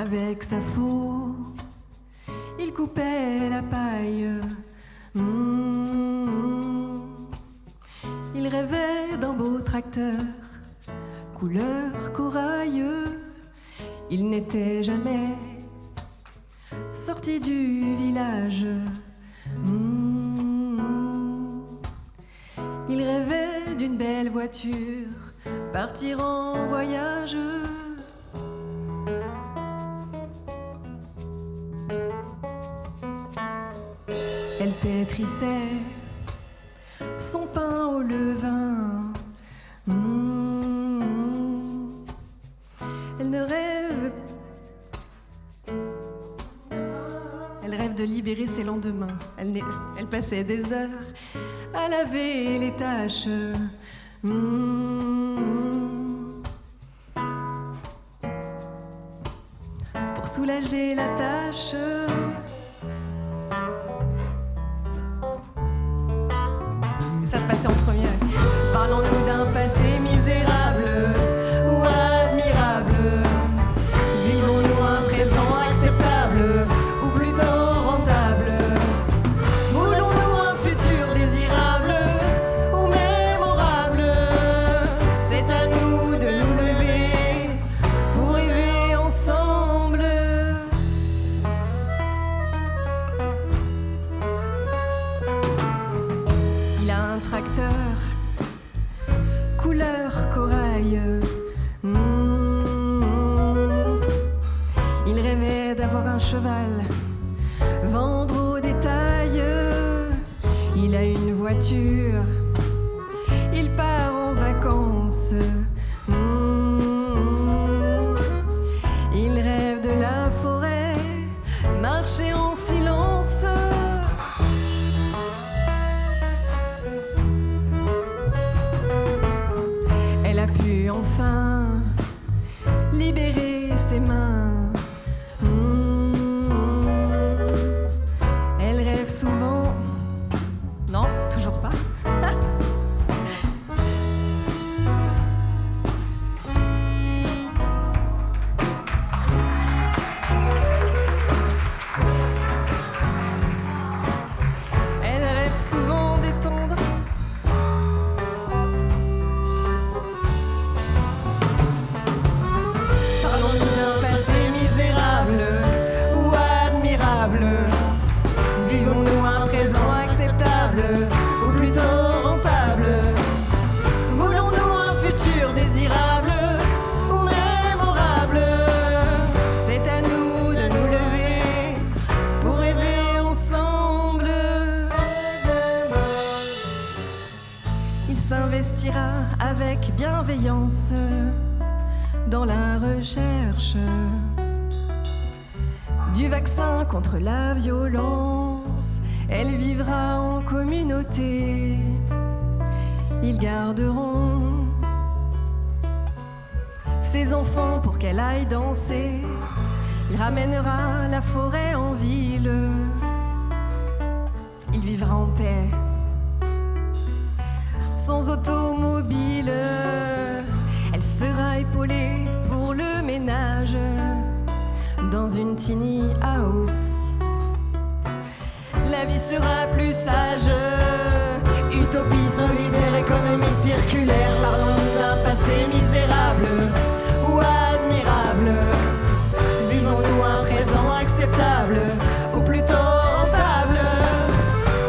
avec sa faux, il coupait la paille. Il rêvait d'un beau tracteur, couleur corailleux. Il n'était jamais sorti du village. Il rêvait d'une belle voiture, partir en voyage. Elle pétrissait son pain au levain. Elle ne rêve. Elle rêve de libérer ses lendemains. Elle passait des heures à laver les taches. Pour soulager la tâche. C'est ça de passer en première. Parlons-nous d'un passé misérable ou admirable. Vivons-nous un présent acceptable ou plutôt rentable. Voulons-nous un futur désirable ou mémorable. C'est à nous de nous lever pour rêver ensemble. Il a un tracteur couleur corail. Il rêvait d'avoir un cheval, vendre au détail. Il a une voiture, il part en vacances. Il rêve de la forêt, marcher en silence. Elle a pu enfin libérer ses mains. Elle rêve souvent. Non, toujours pas. Elle rêve souvent d'étendre. Parlons-nous d'un passé misérable ou admirable. Vivons-nous un présent acceptable ou plutôt rentable. Voulons-nous un futur désirable ou mémorable. C'est à nous de nous lever pour rêver ensemble. Il s'investira avec bienveillance dans la recherche du vaccin contre la violence. Elle vivra en communauté. Ils garderont ses enfants pour qu'elle aille danser. Il ramènera la forêt en ville. Il vivra en paix, sans automobile. Elle sera épaulée pour le ménage dans une tiny house. La vie sera plus sage. Utopie solidaire, économie circulaire. Parlons-nous d'un passé misérable ou admirable. Vivons-nous un présent acceptable ou plutôt rentable.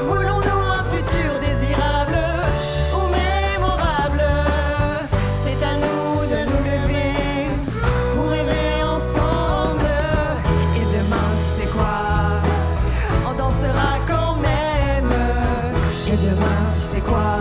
Voulons-nous un futur désirable ou mémorable. C'est à nous de nous lever pour rêver ensemble. Et demain, tu sais quoi, on dansera quand même. Et demain, tu sais quoi,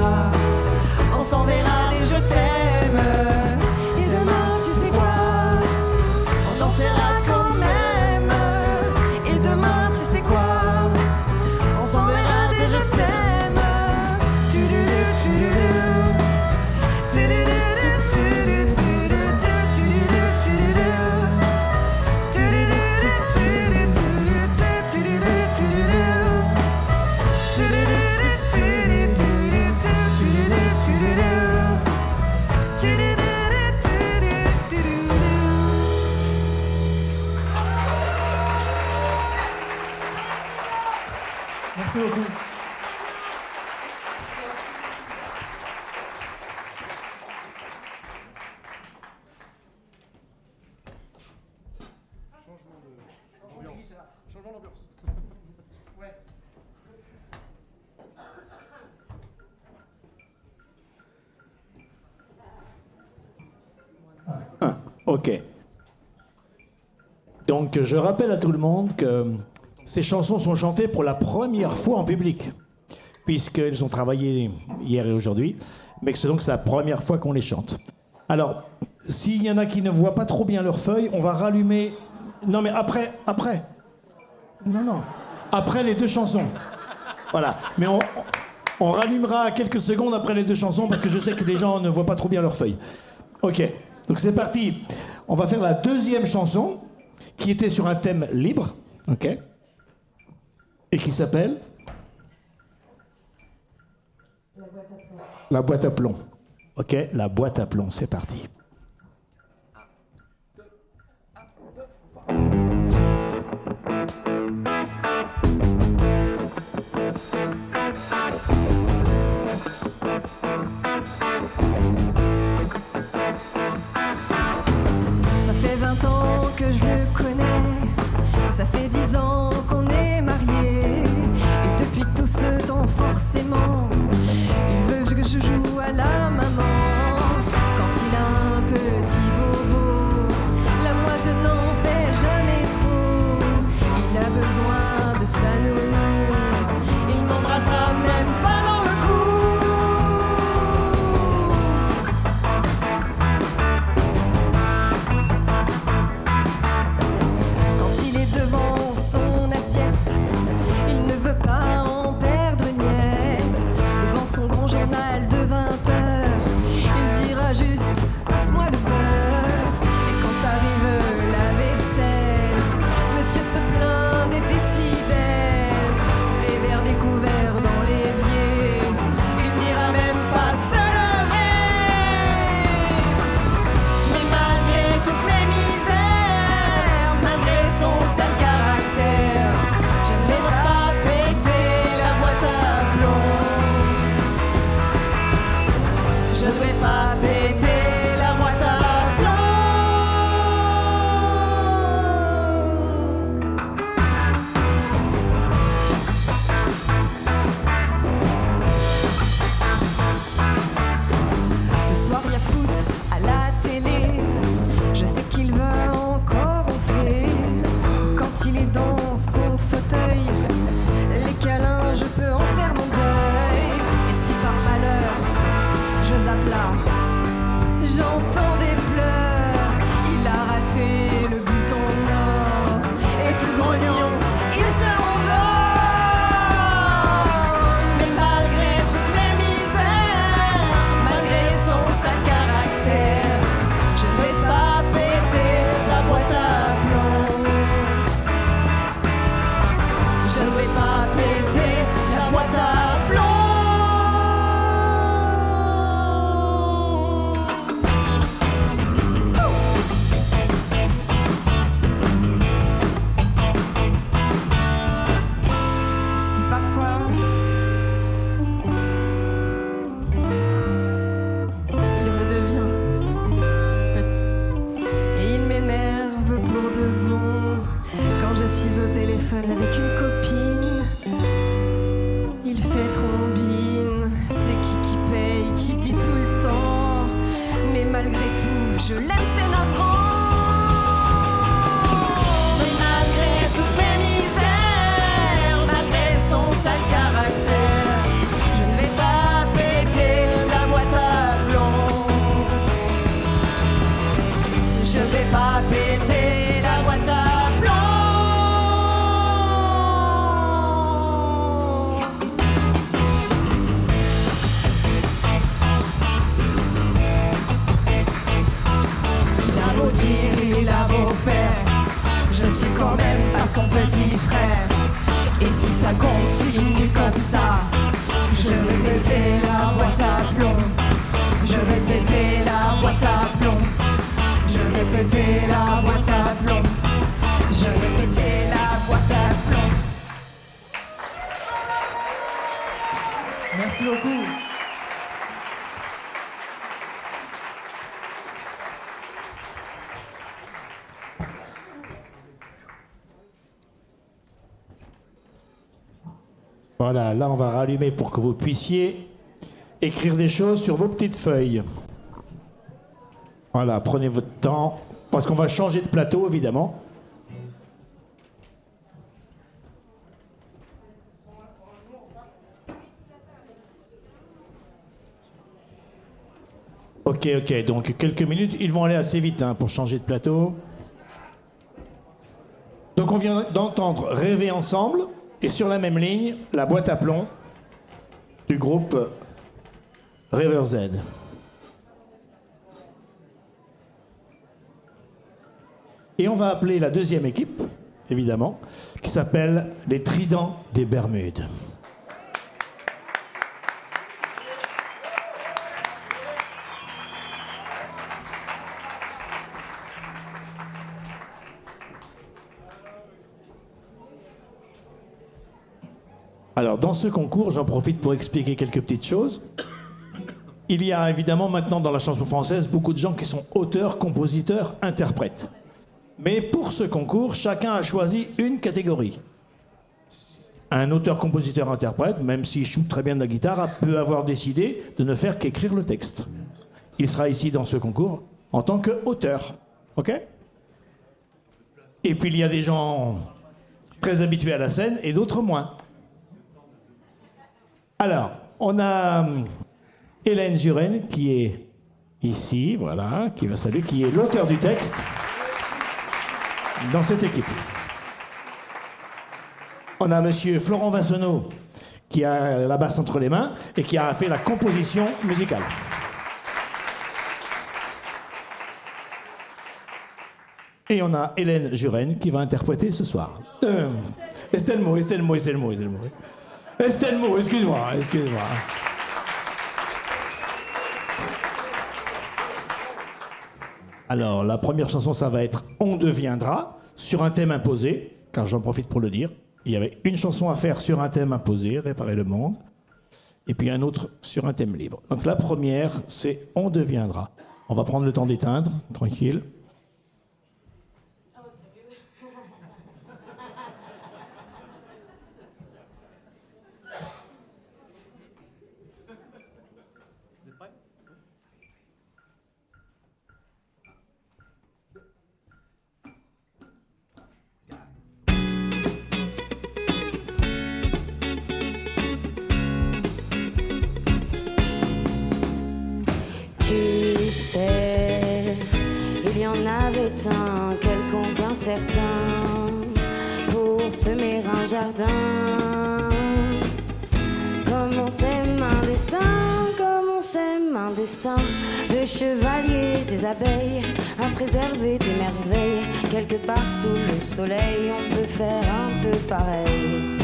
Ok. Donc je rappelle à tout le monde que ces chansons sont chantées pour la première fois en public, puisqu'elles ont travaillé hier et aujourd'hui, mais que c'est la première fois qu'on les chante. Alors, s'il y en a qui ne voient pas trop bien leurs feuilles, on va rallumer... Non mais après. Non. Après les deux chansons. Voilà. Mais on rallumera quelques secondes après les deux chansons, parce que je sais que les gens ne voient pas trop bien leurs feuilles. Ok, donc c'est parti. On va faire la deuxième chanson, qui était sur un thème libre, ok, et qui s'appelle La boîte à plomb. Ok, la boîte à plomb, c'est parti. Ça fait 20 ans que je le connais, ça fait 10 ans qu'on est mariés. Et depuis tout ce temps, forcément, il veut que je joue à la maman. Quand il a un petit bobo, là moi je n'en fais jamais trop. Il a besoin de sa nounou, il m'embrassera même pas dans le cou. Devant son assiette, il ne veut pas en perdre une miette. Devant son grand journal de 20 heures, il dira juste « passe-moi le beurre ». Et quand arrive la vaisselle, monsieur se plaint des décibels, des verres découverts dans l'évier. Il n'ira même pas se lever. Mais malgré toutes mes misères, malgré son sale caractère, je ne vais pas péter la boîte à plomb. Je ne vais pas péter la boîte à plomb. Ce soir, il y a foot à la télé. Je sais qu'il va encore ronfler. Quand il est dans son fauteuil, les câlins, je peux en faire mon deuil. Et si par malheur, je zappe là, j'entends des pleurs. Il a raté le but en or, et tout grognon, il se rendort. Mais malgré toutes mes misères, malgré son sale caractère, je ne vais pas péter la boîte à plomb. Je ne vais pas péter la boîte à plomb. Si parfois il redevient petit et il m'énerve pour de bon, quand je suis au téléphone avec une copine, il fait trombine. C'est qui paye, qui dit tout le temps, mais malgré tout, je l'aime, c'est navrant. Mais malgré toutes mes misères, malgré son sale caractère, je ne vais pas péter la boîte à plomb. Je ne vais pas péter la boîte à plomb. Il a beau faire, je ne suis quand même pas son petit frère. Et si ça continue comme ça, je vais péter la boîte à plomb. Je vais péter la boîte à plomb. Je vais péter la boîte à plomb. Je vais péter la boîte à plomb. Merci beaucoup. Voilà, là on va rallumer pour que vous puissiez écrire des choses sur vos petites feuilles. Voilà, prenez votre temps. Parce qu'on va changer de plateau, évidemment. Ok, donc quelques minutes. Ils vont aller assez vite pour changer de plateau. Donc on vient d'entendre Rêver ensemble, et sur la même ligne, la boîte à plomb du groupe River Z. Et on va appeler la deuxième équipe, évidemment, qui s'appelle les Tridents des Bermudes. Alors, dans ce concours, j'en profite pour expliquer quelques petites choses. Il y a évidemment maintenant dans la chanson française beaucoup de gens qui sont auteurs, compositeurs, interprètes. Mais pour ce concours, chacun a choisi une catégorie. Un auteur, compositeur, interprète, même s'il joue très bien de la guitare, peut avoir décidé de ne faire qu'écrire le texte. Il sera ici dans ce concours en tant qu'auteur. Ok ? Et puis il y a des gens très habitués à la scène et d'autres moins. Alors, on a Hélène Juren qui est ici, voilà, qui va saluer, qui est l'auteur du texte dans cette équipe. On a monsieur Florent Vassonneau qui a la basse entre les mains et qui a fait la composition musicale. Et on a Hélène Juren qui va interpréter ce soir. Estelle Mo, excuse-moi. Alors, la première chanson, ça va être « On deviendra » sur un thème imposé, car j'en profite pour le dire. Il y avait une chanson à faire sur un thème imposé, Réparer le monde, et puis un autre sur un thème libre. Donc la première, c'est « On deviendra ». On va prendre le temps d'éteindre, tranquille. Tu sais, il y en avait un quelconque incertain pour semer un jardin. Comme on sème un destin, le chevalier des abeilles a préservé des merveilles. Quelque part sous le soleil, on peut faire un peu pareil.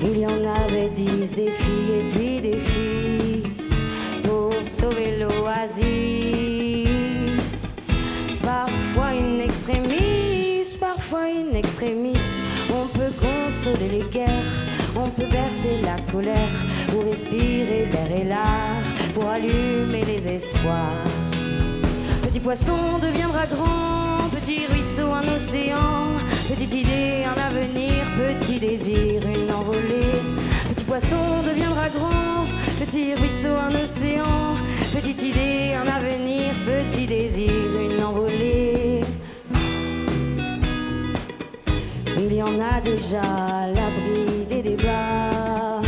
Il y en avait 10 des filles et puis des fils pour sauver l'oasis. Parfois une extrémiste, on peut consoler les guerres, on peut bercer la colère, ou respirer l'air et l'art, pour allumer les espoirs. Petit poisson deviendra grand, petit ruisseau un océan, petite idée un avenir, petit désir une envolée. Petit poisson deviendra grand, petit ruisseau un océan, petite idée un avenir, petit désir une envolée. Il y en a déjà à l'abri des débats,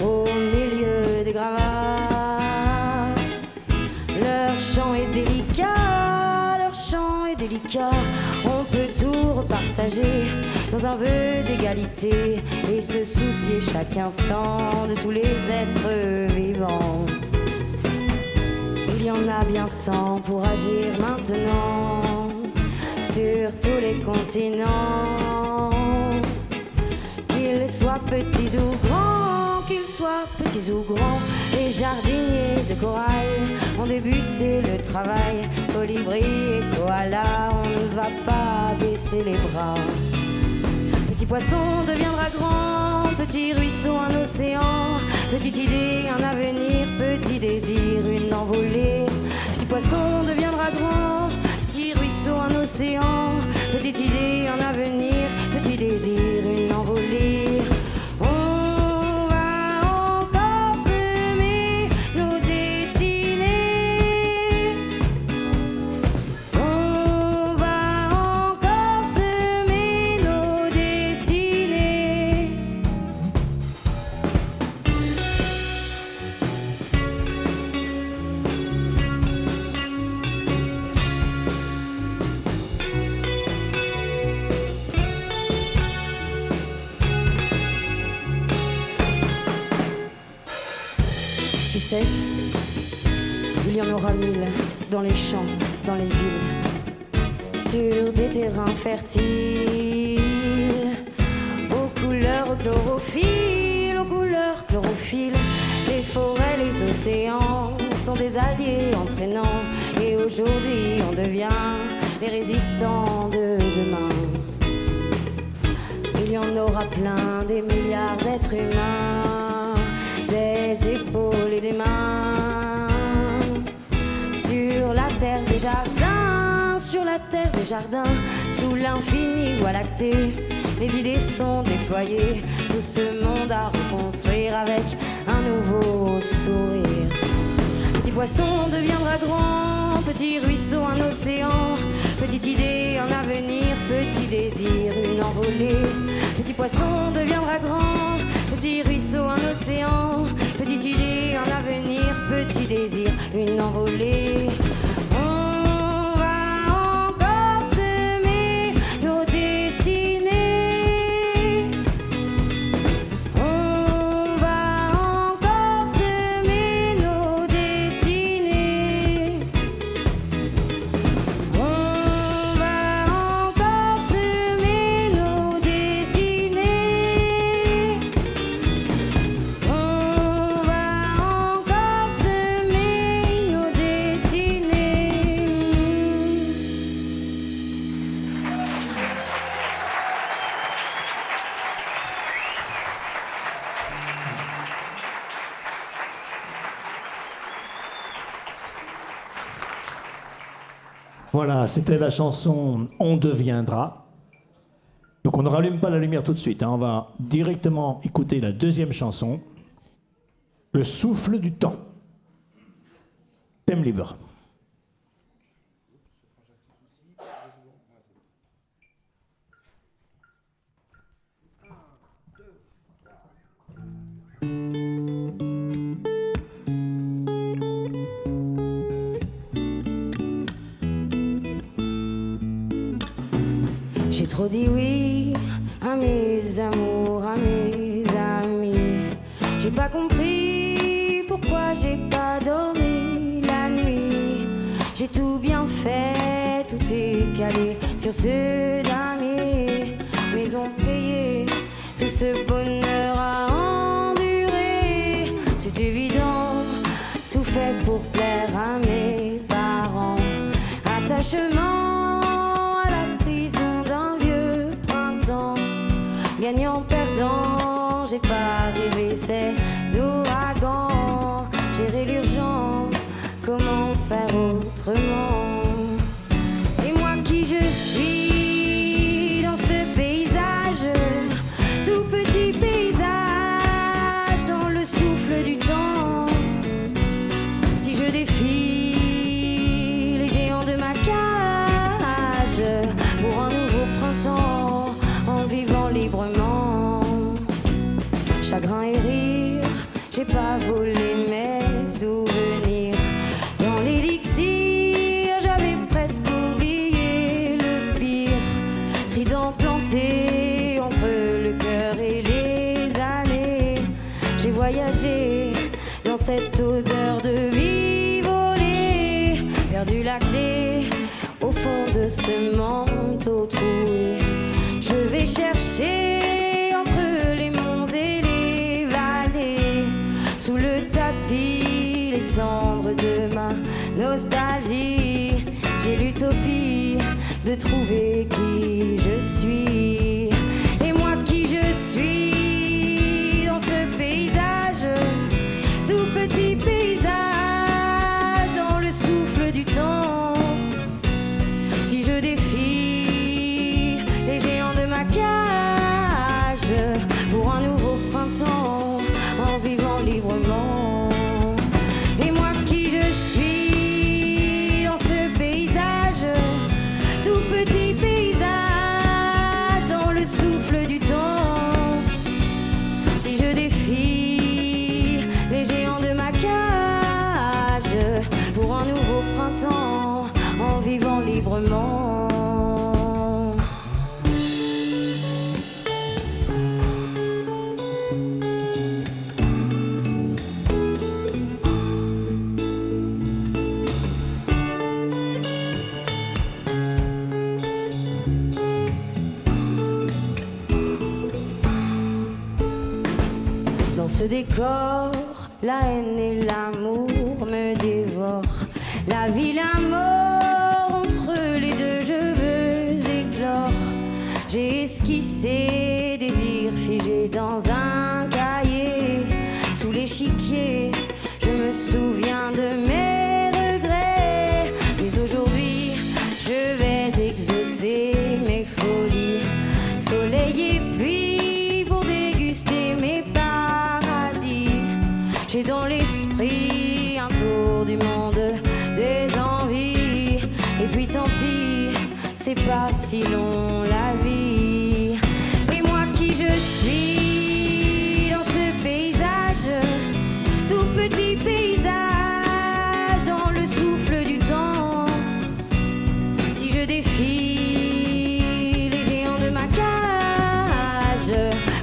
au milieu des gravats. Leur chant est délicat, on peut tout repartager dans un vœu d'égalité et se soucier chaque instant de tous les êtres vivants. Il y en a bien 100 pour agir maintenant sur tous les continents. Qu'ils soient petits ou grands, les jardiniers de corail ont débuté le travail. Colibri et koala, on ne va pas baisser les bras. Petit poisson deviendra grand, petit ruisseau un océan, petite idée un avenir, petit désir une envolée. Petit poisson deviendra grand, petit ruisseau un océan, petite idée un avenir, petit désir une envolée. On va encore semer nos destinées. sais, il y en aura 1000 dans les champs, dans les villes, sur des terrains fertiles, aux couleurs chlorophylle, aux couleurs chlorophylle. Les forêts, les océans sont des alliés entraînants, et aujourd'hui on devient les résistants de demain. Il y en aura plein, des milliards d'êtres humains, des épaules et des mains, sur la terre des jardins, sur la terre des jardins, sous l'infini voie lactée, les idées sont déployées, tout ce monde à reconstruire avec un nouveau sourire. Petit poisson deviendra grand, petit ruisseau un océan, petite idée un avenir, petit désir une envolée. Petit poisson deviendra grand, petit ruisseau un océan, petite idée un avenir, petit désir une envolée. On va encore semer nos destinées. On va encore semer nos destinées. On va encore semer nos destinées. On va encore semer nos destinées. Voilà, c'était la chanson On deviendra. Donc on ne rallume pas la lumière tout de suite, hein. On va directement écouter la deuxième chanson, Le souffle du temps. Thème libre. J'ai trop dit oui à mes amours, à mes amis. J'ai pas compris pourquoi j'ai pas dormi la nuit. J'ai tout bien fait, tout est calé sur ceux d'amis. Maison payée, tout ce bonheur à endurer. C'est évident, tout fait pour plaire à mes parents. Attachement à la prison d'un vieux printemps. Gagnant, perdant, j'ai pas rêvé ces ouragans. Gérer l'urgence, comment faire autrement? Et moi qui je suis dans ce paysage, tout petit paysage dans le souffle du temps. Si je défie les géants de ma cage pour un nouveau printemps, en vivant librement, chagrin et rire, j'ai pas volé mes souvenirs. Dans l'élixir, j'avais presque oublié le pire. Trident planté entre le cœur et les années. J'ai voyagé dans cette odeur de vie volée. Perdu la clé au fond de ce manteau troué. Je vais chercher entre les monts et les vallées, sous le tapis, les cendres de ma nostalgie. J'ai l'utopie de trouver qui je suis. Et moi qui je suis dans ce paysage, tout petit paysage dans le souffle du temps. Si je défie les géants de ma cage pour un nouveau printemps, en vivant librement. Et moi qui je suis dans ce paysage, tout petit paysage dans ce décor, la haine et l'amour me dévorent. La vie, la mort, entre les deux je veux éclore. J'ai esquissé, désirs figés dans un cahier. Sous l'échiquier, je me souviens de mes regrets. Mais aujourd'hui, je vais exaucer mes folies. Soleil et pluie pour déguster mes paradis. J'ai dans l'esprit un tour du monde des envies. Et puis tant pis, c'est pas si long la vie. Et moi qui je suis dans ce paysage, tout petit paysage dans le souffle du temps. Si je défie les géants de ma cage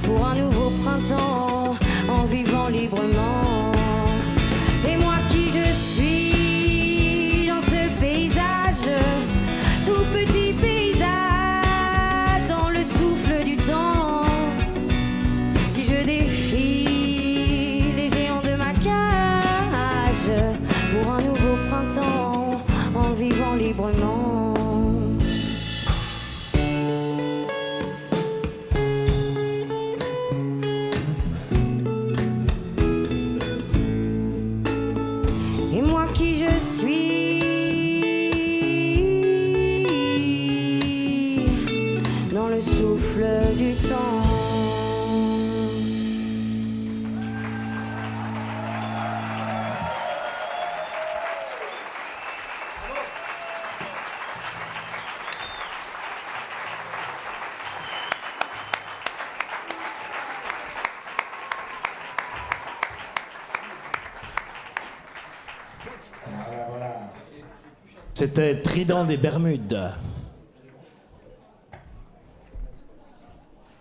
pour un nouveau printemps en vivant librement. Et moi qui je suis dans ce paysage, tout petit paysage dans le souffle du temps. Si je défie les géants de ma cage pour un nouveau printemps en vivant librement. Et moi qui je suis dans le souffle du temps. C'était Trident des Bermudes.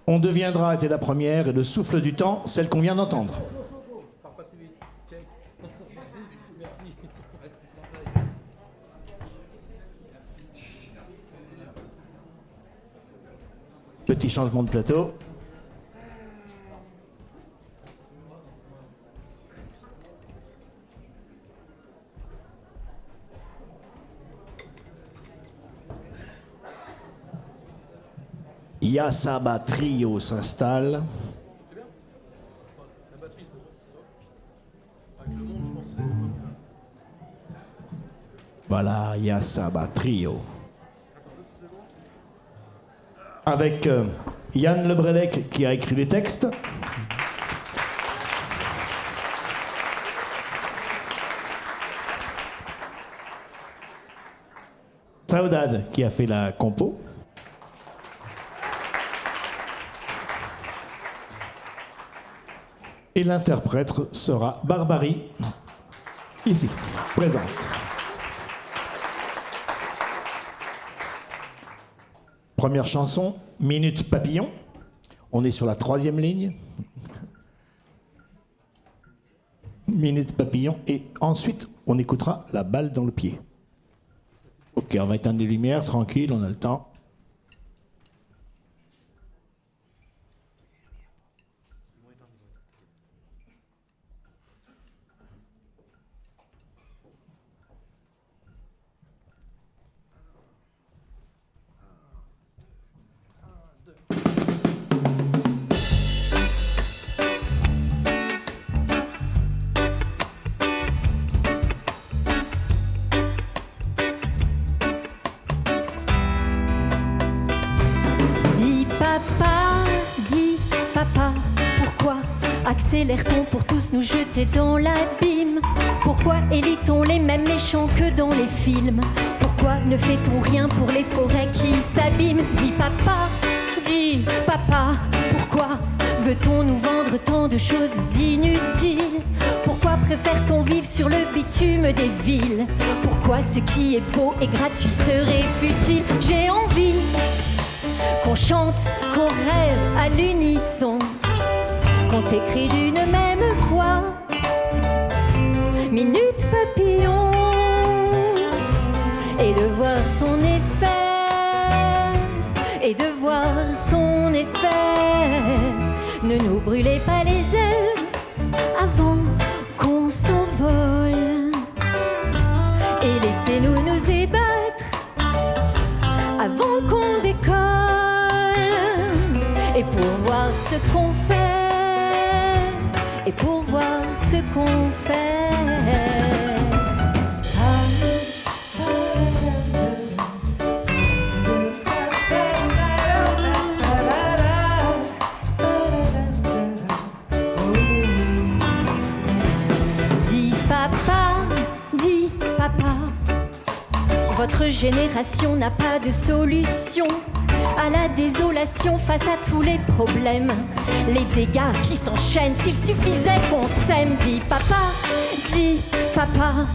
On deviendra était la première et le souffle du temps, celle qu'on vient d'entendre. Petit changement de plateau. Yasaba Trio s'installe. Voilà, Yasaba Trio. Avec Yann Lebrelec qui a écrit les textes. Saoudade qui a fait la compo. Et l'interprète sera Barbarie, ici, présente. Première chanson, Minute Papillon. On est sur la 3e ligne. Minute Papillon. Et ensuite, on écoutera La balle dans le pied. Ok, on va éteindre les lumières, tranquille, on a le temps. Accélère-t-on pour tous nous jeter dans l'abîme? Pourquoi élite-t-on les mêmes méchants que dans les films? Pourquoi ne fait-on rien pour les forêts qui s'abîment? Dis papa, pourquoi veut-on nous vendre tant de choses inutiles? Pourquoi préfère-t-on vivre sur le bitume des villes? Pourquoi ce qui est beau et gratuit serait futile? J'ai envie qu'on chante, qu'on rêve à l'unisson, qu'on s'écrit d'une même voix. Minute papillon, et de voir son effet, et de voir son effet. Ne nous brûlez pas les ailes, laissez-nous nous ébattre avant qu'on décolle et pour voir ce qu'on fait et pour voir ce qu'on fait. Votre génération n'a pas de solution à la désolation face à tous les problèmes. Les dégâts qui s'enchaînent, s'il suffisait qu'on s'aime. Dis papa,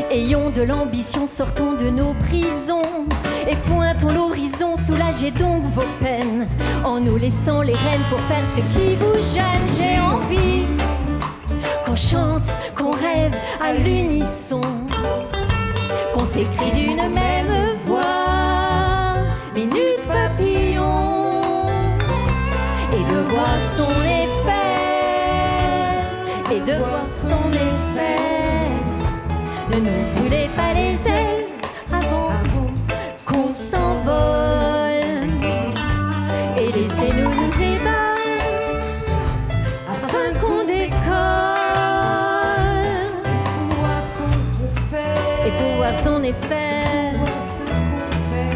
ayons de l'ambition, sortons de nos prisons et pointons l'horizon, soulagez donc vos peines en nous laissant les rênes pour faire ce qui vous gêne. J'ai envie qu'on chante, qu'on rêve à l'unisson, qu'on s'écrit d'une même voix, minute papillon, et de voir son effet, et de voir son effet. Ne nous brûlez pas les ailes avant qu'on s'envole, et laissez-nous nous ébattre afin qu'on décolle, pour voir ce qu'on fait, et pour voir son effet, pour voir ce qu'on fait.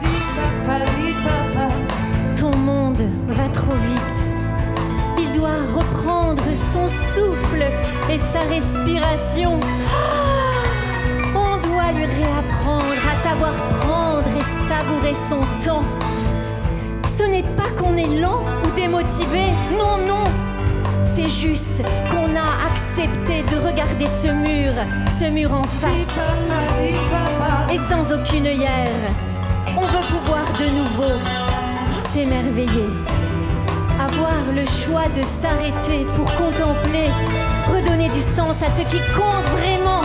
Dis papa, ton monde va trop vite. Il doit reprendre son souffle et sa respiration. On doit lui réapprendre à savoir prendre et savourer son temps. Ce n'est pas qu'on est lent ou démotivé, non, non. C'est juste qu'on a accepté de regarder ce mur en face. Dis papa, et sans aucune œillère, on veut pouvoir de nouveau s'émerveiller, avoir le choix de s'arrêter pour contempler, redonner du sens à ce qui compte vraiment.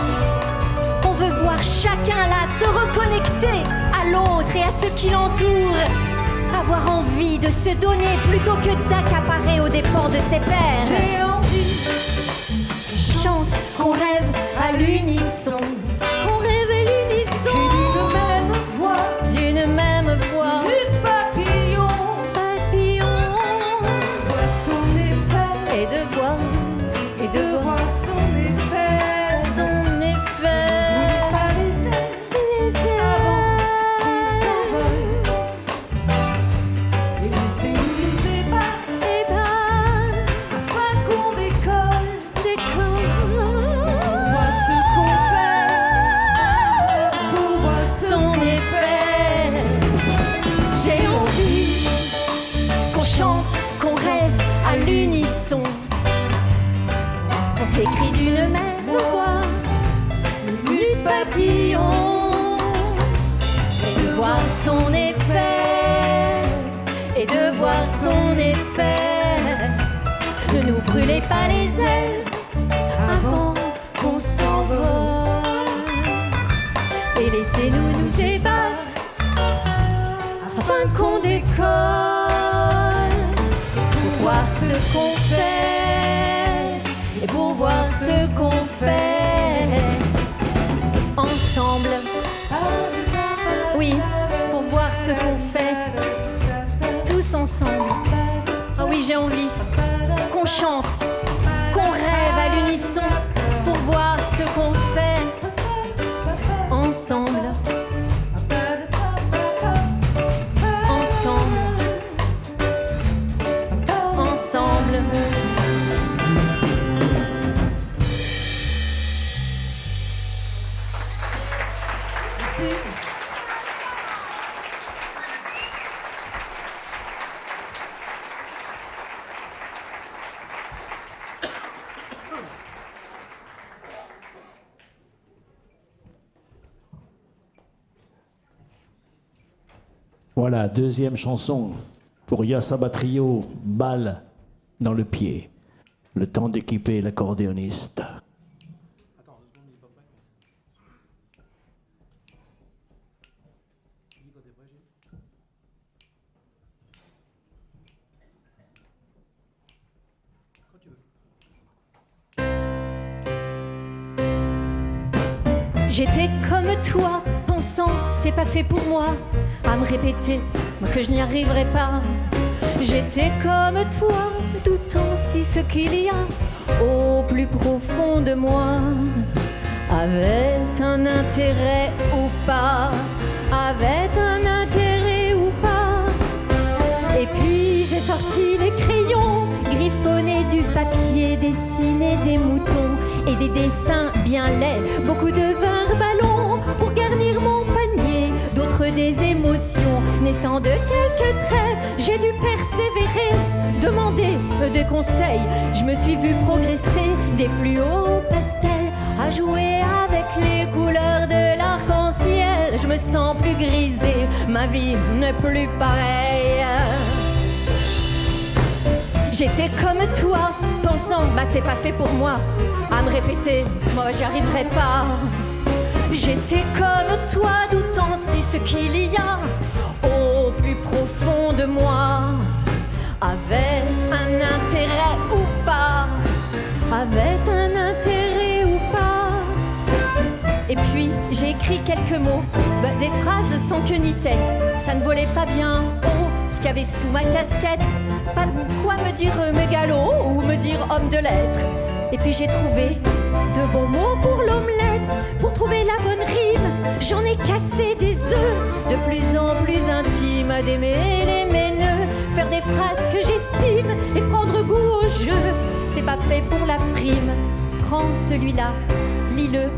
On veut voir chacun là se reconnecter à l'autre et à ce qui l'entoure, avoir envie de se donner plutôt que d'accaparer aux dépens de ses pairs. J'ai envie qu'on chante, qu'on rêve à l'unisson, qu'on rêve à l'unisson, d'une même voix, minute papillon, voir son effet, et de voir son effet, pas les ailes avant qu'on s'envole, et laissez-nous nous ébattre afin qu'on décolle, pour voir ce qu'on fait, pour voir son effet. J'ai envie qu'on chante, qu'on rêve à l'unisson, qu'on s'écrit d'une même voix, minute papillon, et de voir son effet, et de voir son effet. Ne nous brûlez pas les ailes avant qu'on s'envole, et laissez-nous nous ébattre afin qu'on décolle, pour voir ce qu'on fait, et pour voir ce qu'on fait ensemble. Oui, pour voir ce qu'on fait tous ensemble. Ah oui, j'ai envie qu'on chante, qu'on rêve à l'unisson, pour voir ce qu'on fait ensemble. Ensemble. Merci. Voilà, deuxième chanson pour Yassaba Trio, balle dans le pied. Le temps d'équiper l'accordéoniste. J'étais comme toi, pensant c'est pas fait pour moi, à me répéter moi, que je n'y arriverai pas. J'étais comme toi, doutant si ce qu'il y a au plus profond de moi avait un intérêt ou pas, avait un intérêt ou pas. Et puis j'ai sorti les crayons, griffonné du papier, dessiné des moutons et des dessins bien laids, beaucoup de verres ballons pour garnir mon panier, d'autres des émotions naissant de quelques traits. J'ai dû persévérer, demander des conseils, je me suis vue progresser des fluos pastels, à jouer avec les couleurs de l'arc-en-ciel. Je me sens plus grisée, ma vie n'est plus pareille. J'étais comme toi, pensant bah c'est pas fait pour moi, à me répéter moi j'y arriverai pas. J'étais comme toi, doutant si ce qu'il y a au plus profond de moi avait un intérêt ou pas, avait un intérêt ou pas. Et puis j'ai écrit quelques mots, bah, des phrases sans queue ni tête, ça ne volait pas bien haut ce qu'il y avait sous ma casquette. Pas de quoi me dire mégalo ou me dire homme de lettres. Et puis j'ai trouvé de bons mots pour l'omelette, pour trouver la bonne rime. J'en ai cassé des œufs, de plus en plus intimes, démêler mes nœuds, faire des phrases que j'estime et prendre goût au jeu. C'est pas fait pour la frime, prends celui-là, lis-le.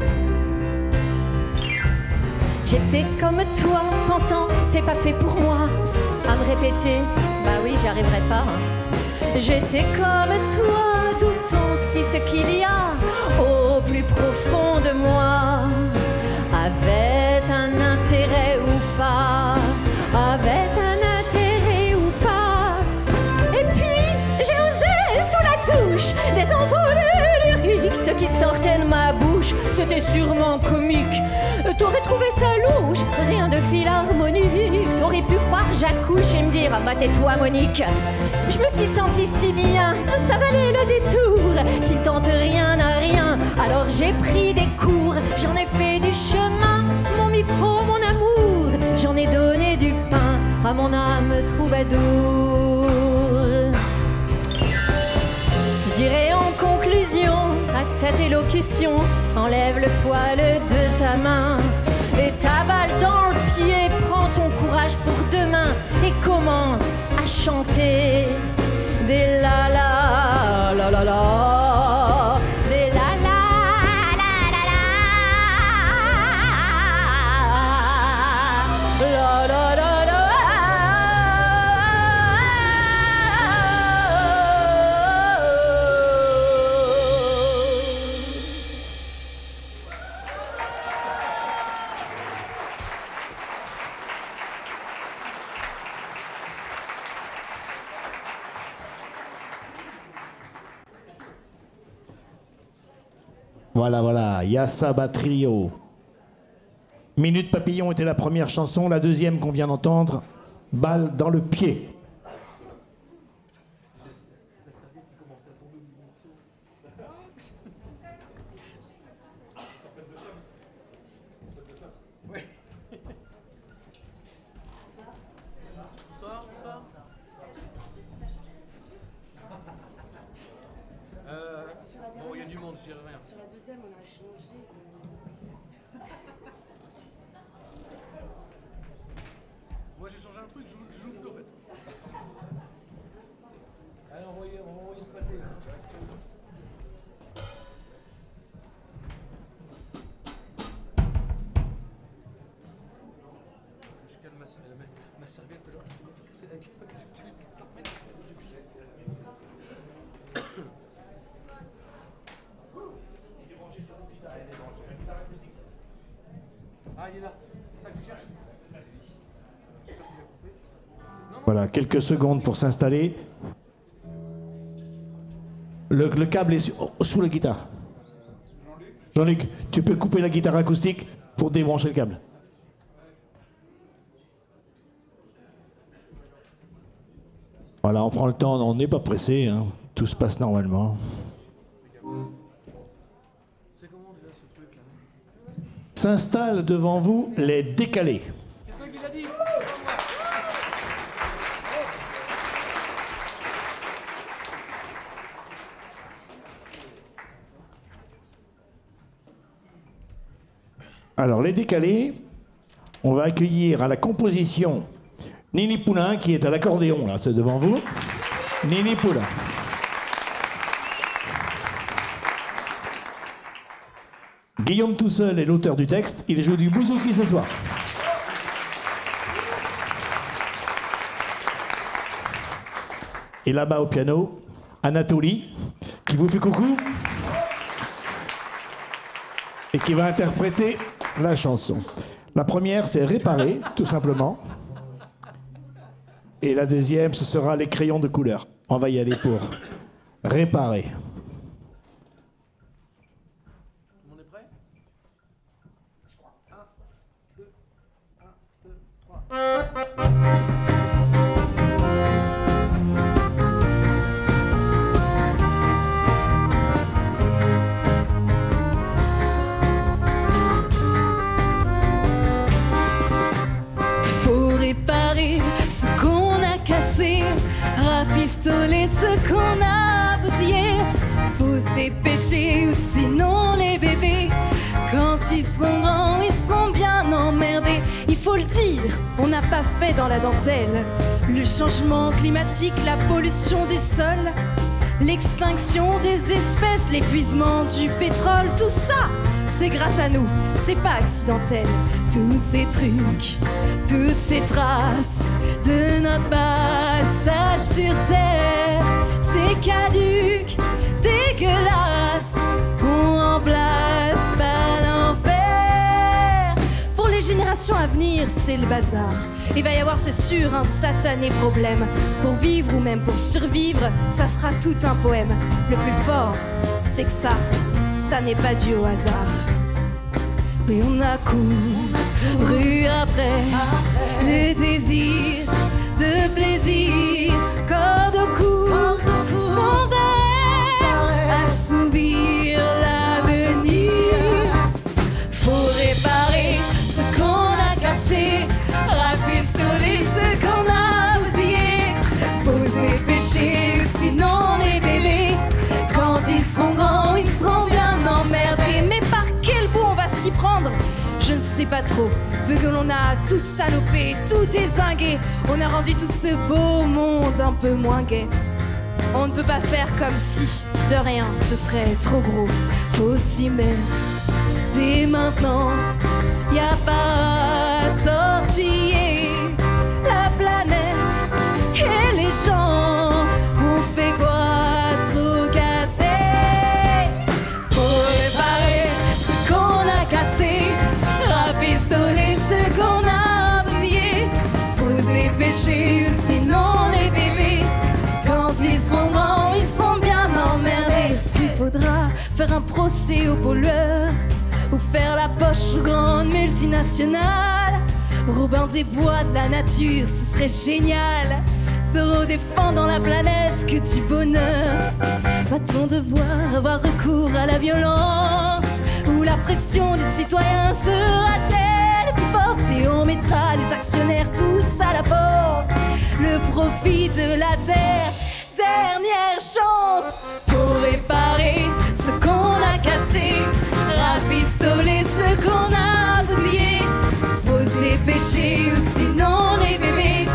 J'étais comme toi, pensant c'est pas fait pour moi, à me répéter bah oui j'y arriverai pas. J'étais comme toi, doutant si ce qu'il y a au plus profond de moi avait un intérêt ou pas, avait un intérêt ou pas. Et puis j'ai osé sous la touche des envolées lyriques, ce qui sortait de ma bouche c'était sûrement comique. T'aurais trouvé ça louche, rien de philharmonique. T'aurais pu croire j'accouche et me dire ah bah tais-toi Monique. Je me suis sentie si bien, ça valait le détour, qui tente rien à rien. Alors j'ai pris des cours, j'en ai fait du chemin, mon micro, mon amour, j'en ai donné du pain à mon âme troubadour. Je dirais en conclusion à cette élocution, enlève le poil de ta main et ta balle dans le pied, prends ton courage pour demain et commence à chanter des la la la la la, des la la la la la la la la. Voilà, Yassaba Trio. Minute Papillon était la première chanson, la deuxième qu'on vient d'entendre, Balle dans le pied. Bon, il y a du monde, je dirais rien. Sur la deuxième, on a changé. Moi, j'ai changé un truc, je joue plus en fait. Allez, on va envoyer le pâté là. Je calme ma serviette alors c'est la gueule que je tue. Ah, il est là. C'est ça que tu cherches. Voilà, quelques secondes pour s'installer. Le câble est sous la guitare. Jean-Luc, tu peux couper la guitare acoustique pour débrancher le câble. Voilà, on prend le temps, on n'est pas pressé, hein. Tout se passe normalement. C'est comment déjà ce truc là? s'installent devant vous les décalés. C'est toi qui l'as dit. Alors, les décalés, on va accueillir à la composition Nini Poulain, qui est à l'accordéon, là, c'est devant vous. Nini Poulain. Guillaume tout seul est l'auteur du texte, il joue du bouzouki ce soir. Et là-bas au piano, Anatoly, qui vous fait coucou et qui va interpréter la chanson. La première, c'est Réparer, tout simplement. Et la deuxième, ce sera Les crayons de couleur. On va y aller pour Réparer. On est prêt? Je crois. 1, 2, 3. Rafistoler ce qu'on a bousillé. Faut s'épêcher ou sinon les bébés, quand ils seront grands, ils seront bien emmerdés. Il faut le dire, on n'a pas fait dans la dentelle le changement climatique, la pollution des sols, l'extinction des espèces, l'épuisement du pétrole. Tout ça, c'est grâce à nous, c'est pas accidentel. Tous ces trucs, toutes ces traces de notre passage sur Terre, c'est caduc, dégueulasse, on remplace par l'enfer. Pour les générations à venir, c'est le bazar. Il va y avoir, c'est sûr, un satané problème. Pour vivre ou même pour survivre, ça sera tout un poème. Le plus fort, c'est que ça n'est pas dû au hasard. Mais on a couru après le désir de plaisir, corde au cou, sans arrêt, assouvir l'avenir. Faut réparer ce qu'on a cassé, rafistoler ce qu'on a bousillé. Faut se dépêcher, sinon les bébés, quand ils seront grands, ils seront bien emmerdés. Mais par quel bout on va s'y prendre? Je ne sais pas trop, vu que l'on a tout salopé, tout dézingué, on a rendu tout ce beau monde un peu moins gai. On ne peut pas faire comme si, de rien, ce serait trop gros. Faut s'y mettre dès maintenant, y a pas à tortiller la planète et les gens. On fait quoi, trop casser? Faut réparer ce qu'on a cassé, rafistoler ce qu'on a bousillé. Faut se dépêcher, sinon les bébés, quand ils seront grands, ils seront bien emmerdés. Est-ce qu'il faudra faire un procès aux pollueurs ou faire la poche aux grandes multinationales? Robin des Bois de la nature, ce serait génial. Se redéfendant la planète, que du bonheur. Va-t-on devoir avoir recours à la violence, ou la pression des citoyens sera-t-elle plus forte et on mettra les actionnaires tous à la porte? Le profit de la terre, dernière chance. Pour réparer ce qu'on a cassé, rafistoler ce qu'on a bousillé. Faut se dépêcher ou sinon les bébés,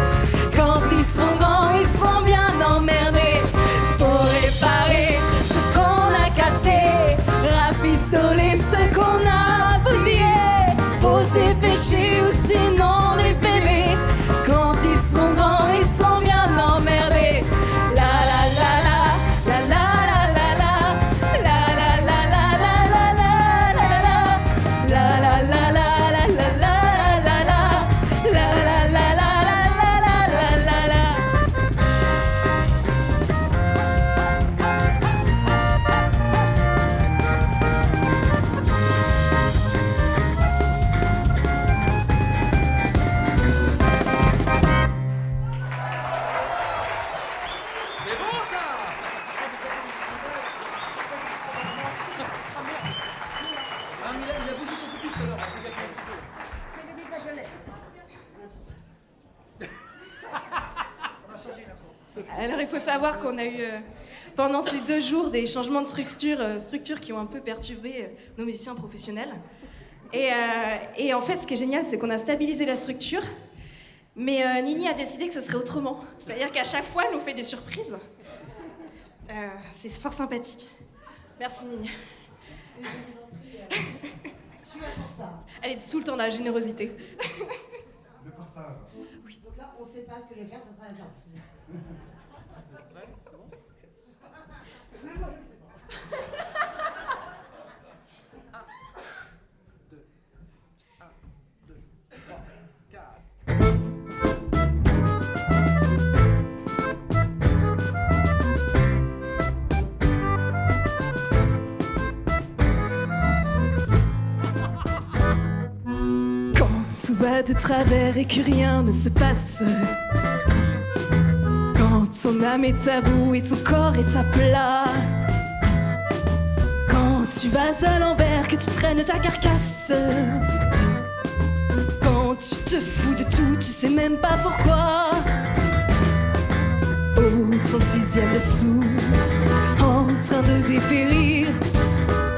quand ils seront grands, ils seront bien emmerdés. Faut réparer ce qu'on a cassé, rafistoler ce qu'on a bousillé. Faut se dépêcher ou sinon les bébés, quand ils seront grands, ils seront bien emmerdés. La la la la, la la la la, la la la la la la la la, la la la la la la la la, la la la la la la la la. faut savoir qu'on a eu pendant ces 2 jours des changements de structure qui ont un peu perturbé nos musiciens professionnels. Et en fait, ce qui est génial, c'est qu'on a stabilisé la structure, mais Nini a décidé que ce serait autrement. C'est-à-dire qu'à chaque fois, elle nous fait des surprises. C'est fort sympathique. Merci Nini. Je vous en prie, je suis là pour ça. Elle est tout le temps dans la générosité. Le partage. Oui. Donc là, on ne sait pas ce que je vais faire, ça sera la surprise. Prêt? C'est bon? Même moi, je ne sais pas. 1, 2, 3, 4. Tout va de travers et que rien ne se passe. Quand ton âme est à bout et ton corps est à plat. Quand tu vas à l'envers, que tu traînes ta carcasse. Quand tu te fous de tout, tu sais même pas pourquoi. Au 36e dessous, en train de dépérir.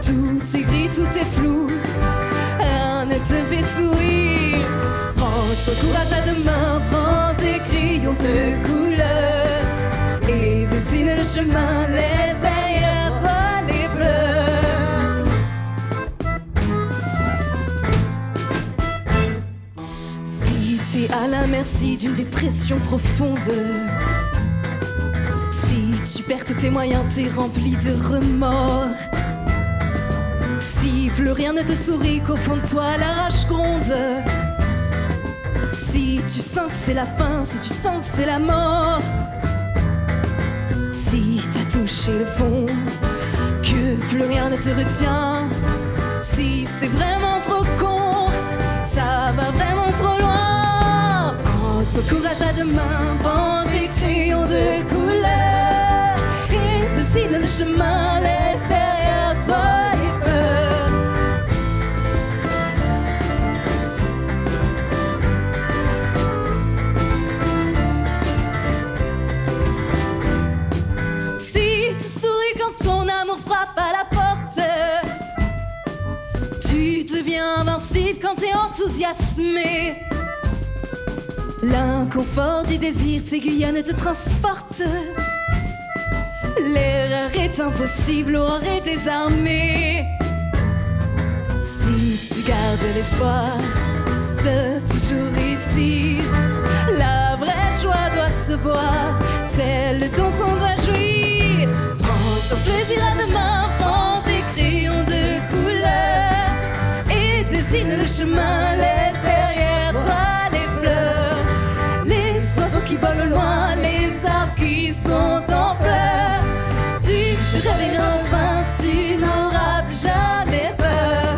Tout est gris, tout est flou. Rien ne te fait sourire. Prends ton courage à deux mains, prends tes crayons de couleur et dessine le chemin, laisse derrière toi les pleurs. Si t'es à la merci d'une dépression profonde, si tu perds tous tes moyens, t'es rempli de remords. Si plus rien ne te sourit, qu'au fond de toi la rage gronde. Si tu sens que c'est la fin, si tu sens que c'est la mort. Si t'as touché le fond, que plus rien ne te retient. Si c'est vraiment trop con, ça va vraiment trop loin. Prends ton courage à deux mains, prends tes crayons de couleur et dessine le chemin, laisse derrière toi les peurs. Ton amour frappe à la porte. Tu deviens invincible quand t'es enthousiasmé. L'inconfort du désir t'aiguillonne, te transporte. L'erreur est impossible, l'aurore est désarmée. Si tu gardes l'espoir de toujours réussir, la vraie joie doit se voir, celle dont on doit jouir. Ton plaisir à deux mains, prends tes crayons de couleur et dessine le chemin, laisse derrière toi les fleurs. Les oiseaux qui volent au loin, les arbres qui sont en fleurs. Tu te réveilleras enfin, tu n'auras plus jamais peur.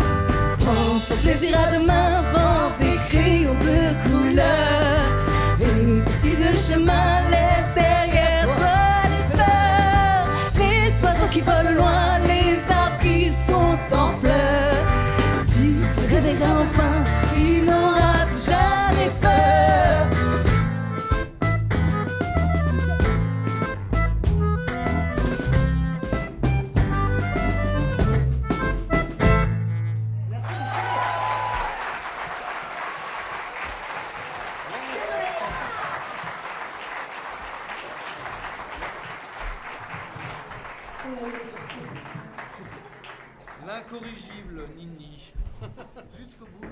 Prends ton plaisir à deux mains, prends tes crayons de couleur et dessine le chemin, laisse derrière toi. Qui volent loin, les arbres qui sont en fleurs. Tu te réveilleras enfin, tu n'auras plus jamais peur. L'incorrigible Nini. Jusqu'au bout.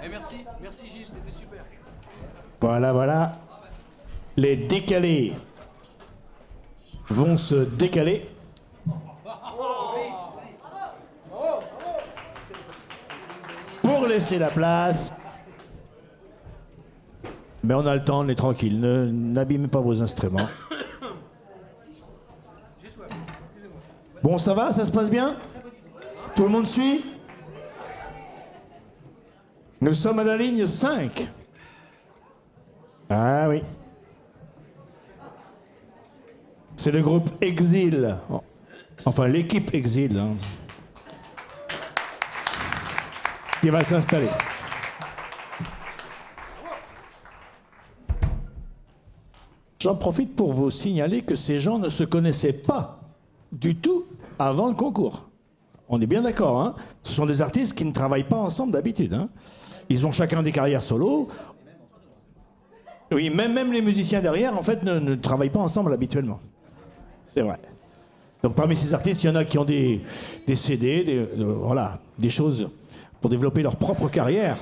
Et merci Gilles, t'étais super. Voilà. Les décalés vont se décaler. Pour laisser la place. Mais on a le temps, on est tranquille. N'abîmez pas vos instruments. Bon, ça va? Ça se passe bien? Tout le monde suit? Nous sommes à la ligne 5. Ah oui. C'est le groupe Exil. Enfin, l'équipe Exil. Hein, qui va s'installer. J'en profite pour vous signaler que ces gens ne se connaissaient pas du tout avant le concours. On est bien d'accord, hein? Ce sont des artistes qui ne travaillent pas ensemble d'habitude, hein? Ils ont chacun des carrières solo. Oui, même les musiciens derrière, en fait, ne travaillent pas ensemble habituellement. C'est vrai. Donc parmi ces artistes, il y en a qui ont des CD, voilà, des choses pour développer leur propre carrière.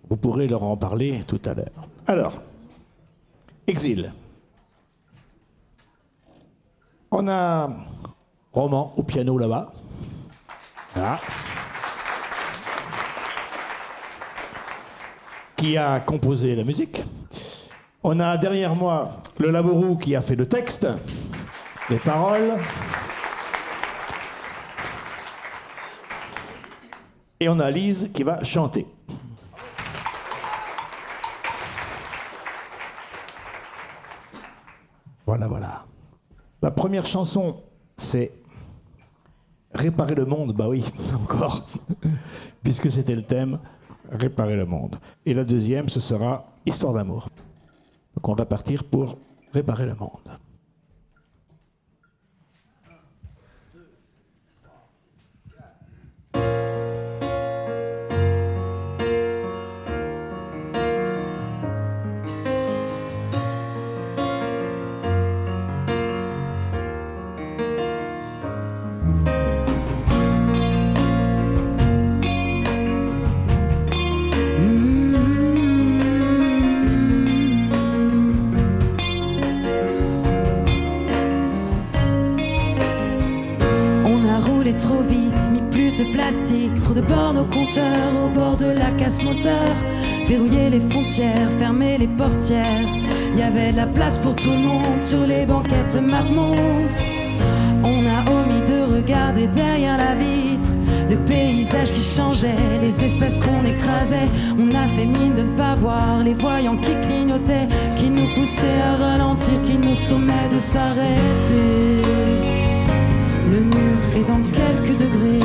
Vous pourrez leur en parler tout à l'heure. Alors, Exil. On a Roman au piano là-bas. Voilà. Qui a composé la musique. On a derrière moi le Labourou qui a fait le texte, les paroles. Et on a Lise qui va chanter. Voilà. La première chanson, c'est Réparer le monde. Bah oui, encore. Puisque c'était le thème, Réparer le monde. Et la deuxième, ce sera Histoire d'amour. Donc on va partir pour Réparer le monde. Trop vite, mis plus de plastique, trop de bornes au compteur, au bord de la casse moteur, verrouiller les frontières, fermer les portières. Y avait de la place pour tout le monde sur les banquettes marmontes. On a omis de regarder derrière la vitre le paysage qui changeait, les espèces qu'on écrasait. On a fait mine de ne pas voir les voyants qui clignotaient, qui nous poussaient à ralentir, qui nous sommaient de s'arrêter. Le mur est dans quelques degrés.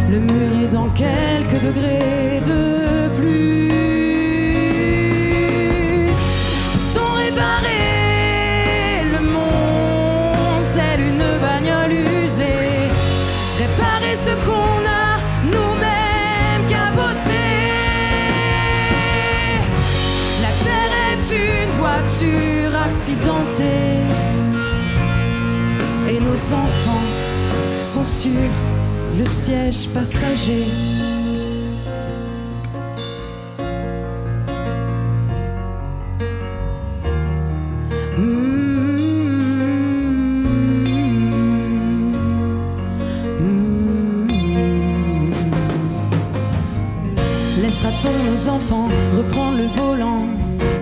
Le mur est dans quelques degrés de plus. Peut-on réparer le monde tel une bagnole usée? Réparer ce qu'on a nous-mêmes cabossé. La terre est une voiture accidentée. Et nos enfants sont sur le siège passager. Laissera-t-on nos enfants reprendre le volant?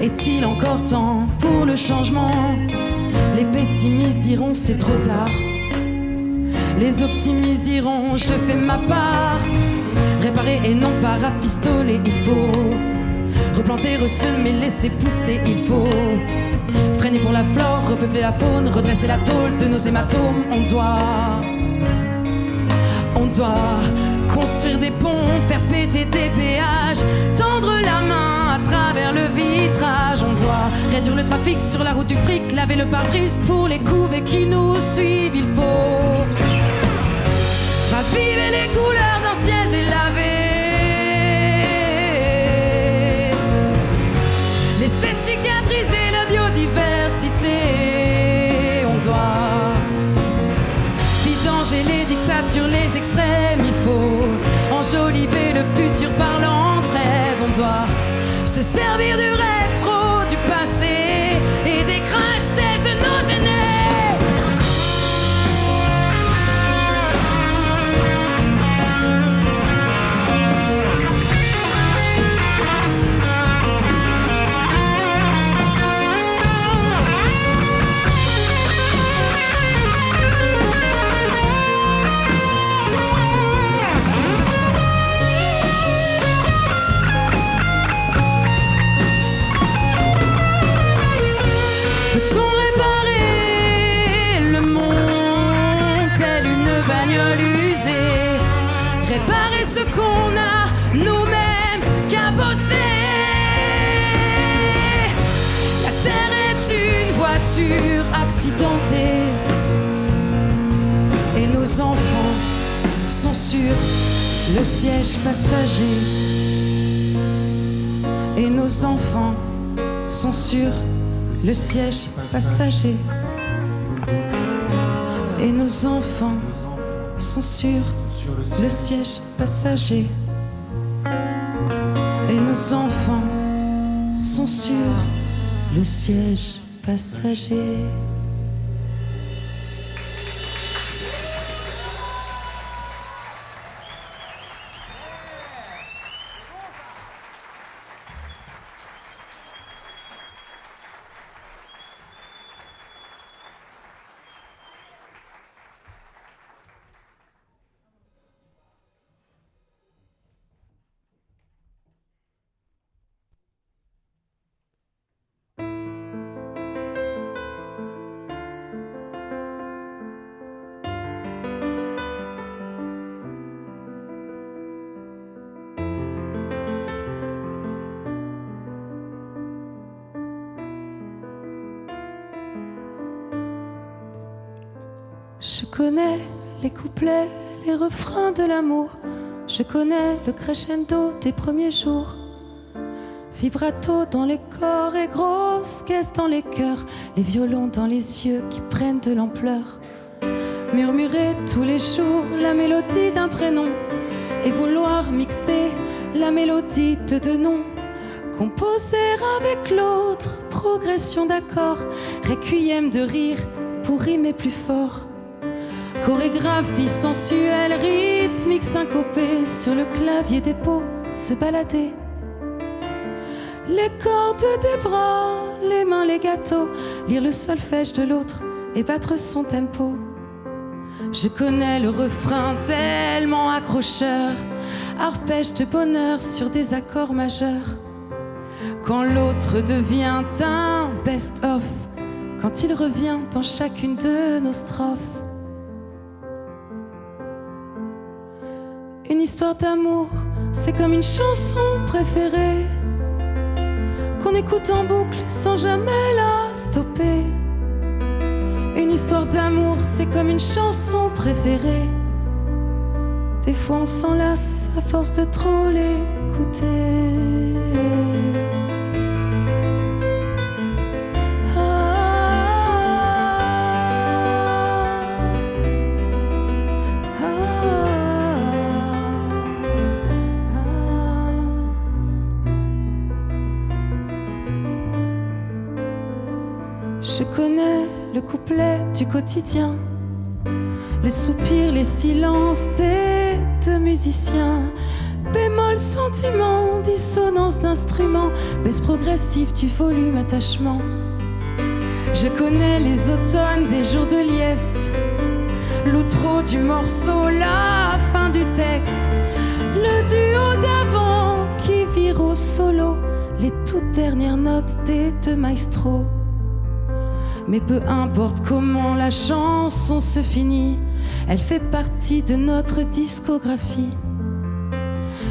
Est-il encore temps pour le changement? Les pessimistes diront c'est trop tard. Les optimistes diront je fais ma part. Réparer et non pas rafistoler, il faut replanter, ressemer, laisser pousser, il faut freiner pour la flore, repeupler la faune, redresser la tôle de nos hématomes. On doit construire des ponts, faire péter des péages, tendre la main à travers le vitrage. On doit réduire le trafic sur la route du fric, laver le pare-brise pour les couvées qui nous suivent. Il faut raviver les couleurs d'un ciel délavé, laisser cicatriser la biodiversité. On doit vidanger les dictatures, les extrêmes. Il faut enjoliver le futur par l'entraide. On doit se servir du rétro, du passé et des crash tests de nos aînés. Réparer ce qu'on a nous-mêmes cabossé. voiture accidentée. Et nos enfants sont sur le siège passager. Et nos enfants sont sur le siège passager. Et nos enfants sont sur le siège passager. Et nos enfants sont sur le siège passager. Je connais les couplets, les refrains de l'amour. Je connais le crescendo des premiers jours. Vibrato dans les corps et grosse caisse dans les cœurs. Les violons dans les yeux qui prennent de l'ampleur. Murmurer tous les jours la mélodie d'un prénom. Et vouloir mixer la mélodie de deux noms. Composer avec l'autre, progression d'accords. Requiem de rire pour rimer plus fort. Chorégraphie sensuelle, rythmique syncopée. Sur le clavier des peaux, se balader. Les cordes des bras, les mains, les gâteaux. Lire le solfège de l'autre et battre son tempo. Je connais le refrain tellement accrocheur. Arpège de bonheur sur des accords majeurs. Quand l'autre devient un best-of. Quand il revient dans chacune de nos strophes. Une histoire d'amour, c'est comme une chanson préférée qu'on écoute en boucle sans jamais la stopper. Une histoire d'amour, c'est comme une chanson préférée. Des fois on s'en lasse à force de trop l'écouter. Je connais le couplet du quotidien, les soupirs, les silences des deux musiciens. Bémol, sentiment, dissonance d'instruments, baisse progressive du volume, attachement. Je connais les automnes des jours de liesse, l'outro du morceau, la fin du texte, le duo d'avant qui vire au solo, les toutes dernières notes des deux maestros. Mais peu importe comment la chanson se finit, elle fait partie de notre discographie.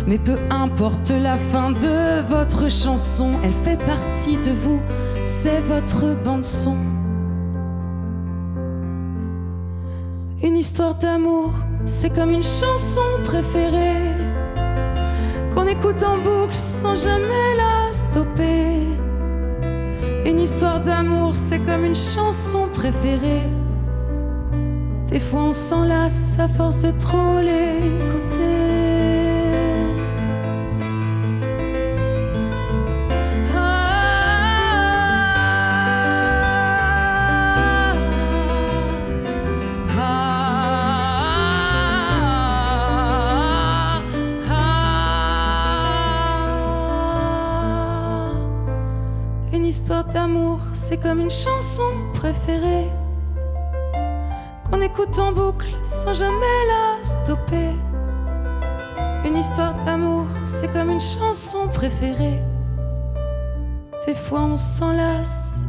Mais peu importe la fin de votre chanson, elle fait partie de vous, c'est votre bande-son. Une histoire d'amour, c'est comme une chanson préférée qu'on écoute en boucle sans jamais la stopper. Une histoire d'amour, c'est comme une chanson préférée. Des fois on s'en lasse à force de trop l'écouter. Une histoire d'amour, c'est comme une chanson préférée qu'on écoute en boucle sans jamais la stopper. Une histoire d'amour, c'est comme une chanson préférée. Des fois on s'en lasse.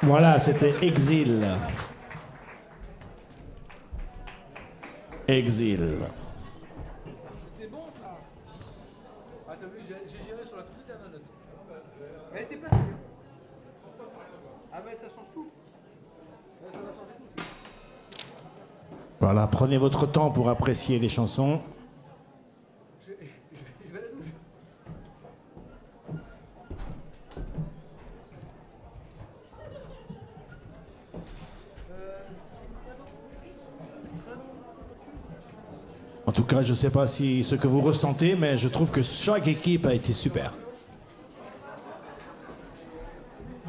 Voilà, c'était Exil. Exil. C'était bon ça. Ah t'as vu, j'ai géré sur la toute dernière note. Elle était placée. Ah mais ça change tout. Ouais, ça va changer tout. Voilà, prenez votre temps pour apprécier les chansons. Je vais à la douche. En tout cas, je ne sais pas si ce que vous ressentez, mais je trouve que chaque équipe a été super.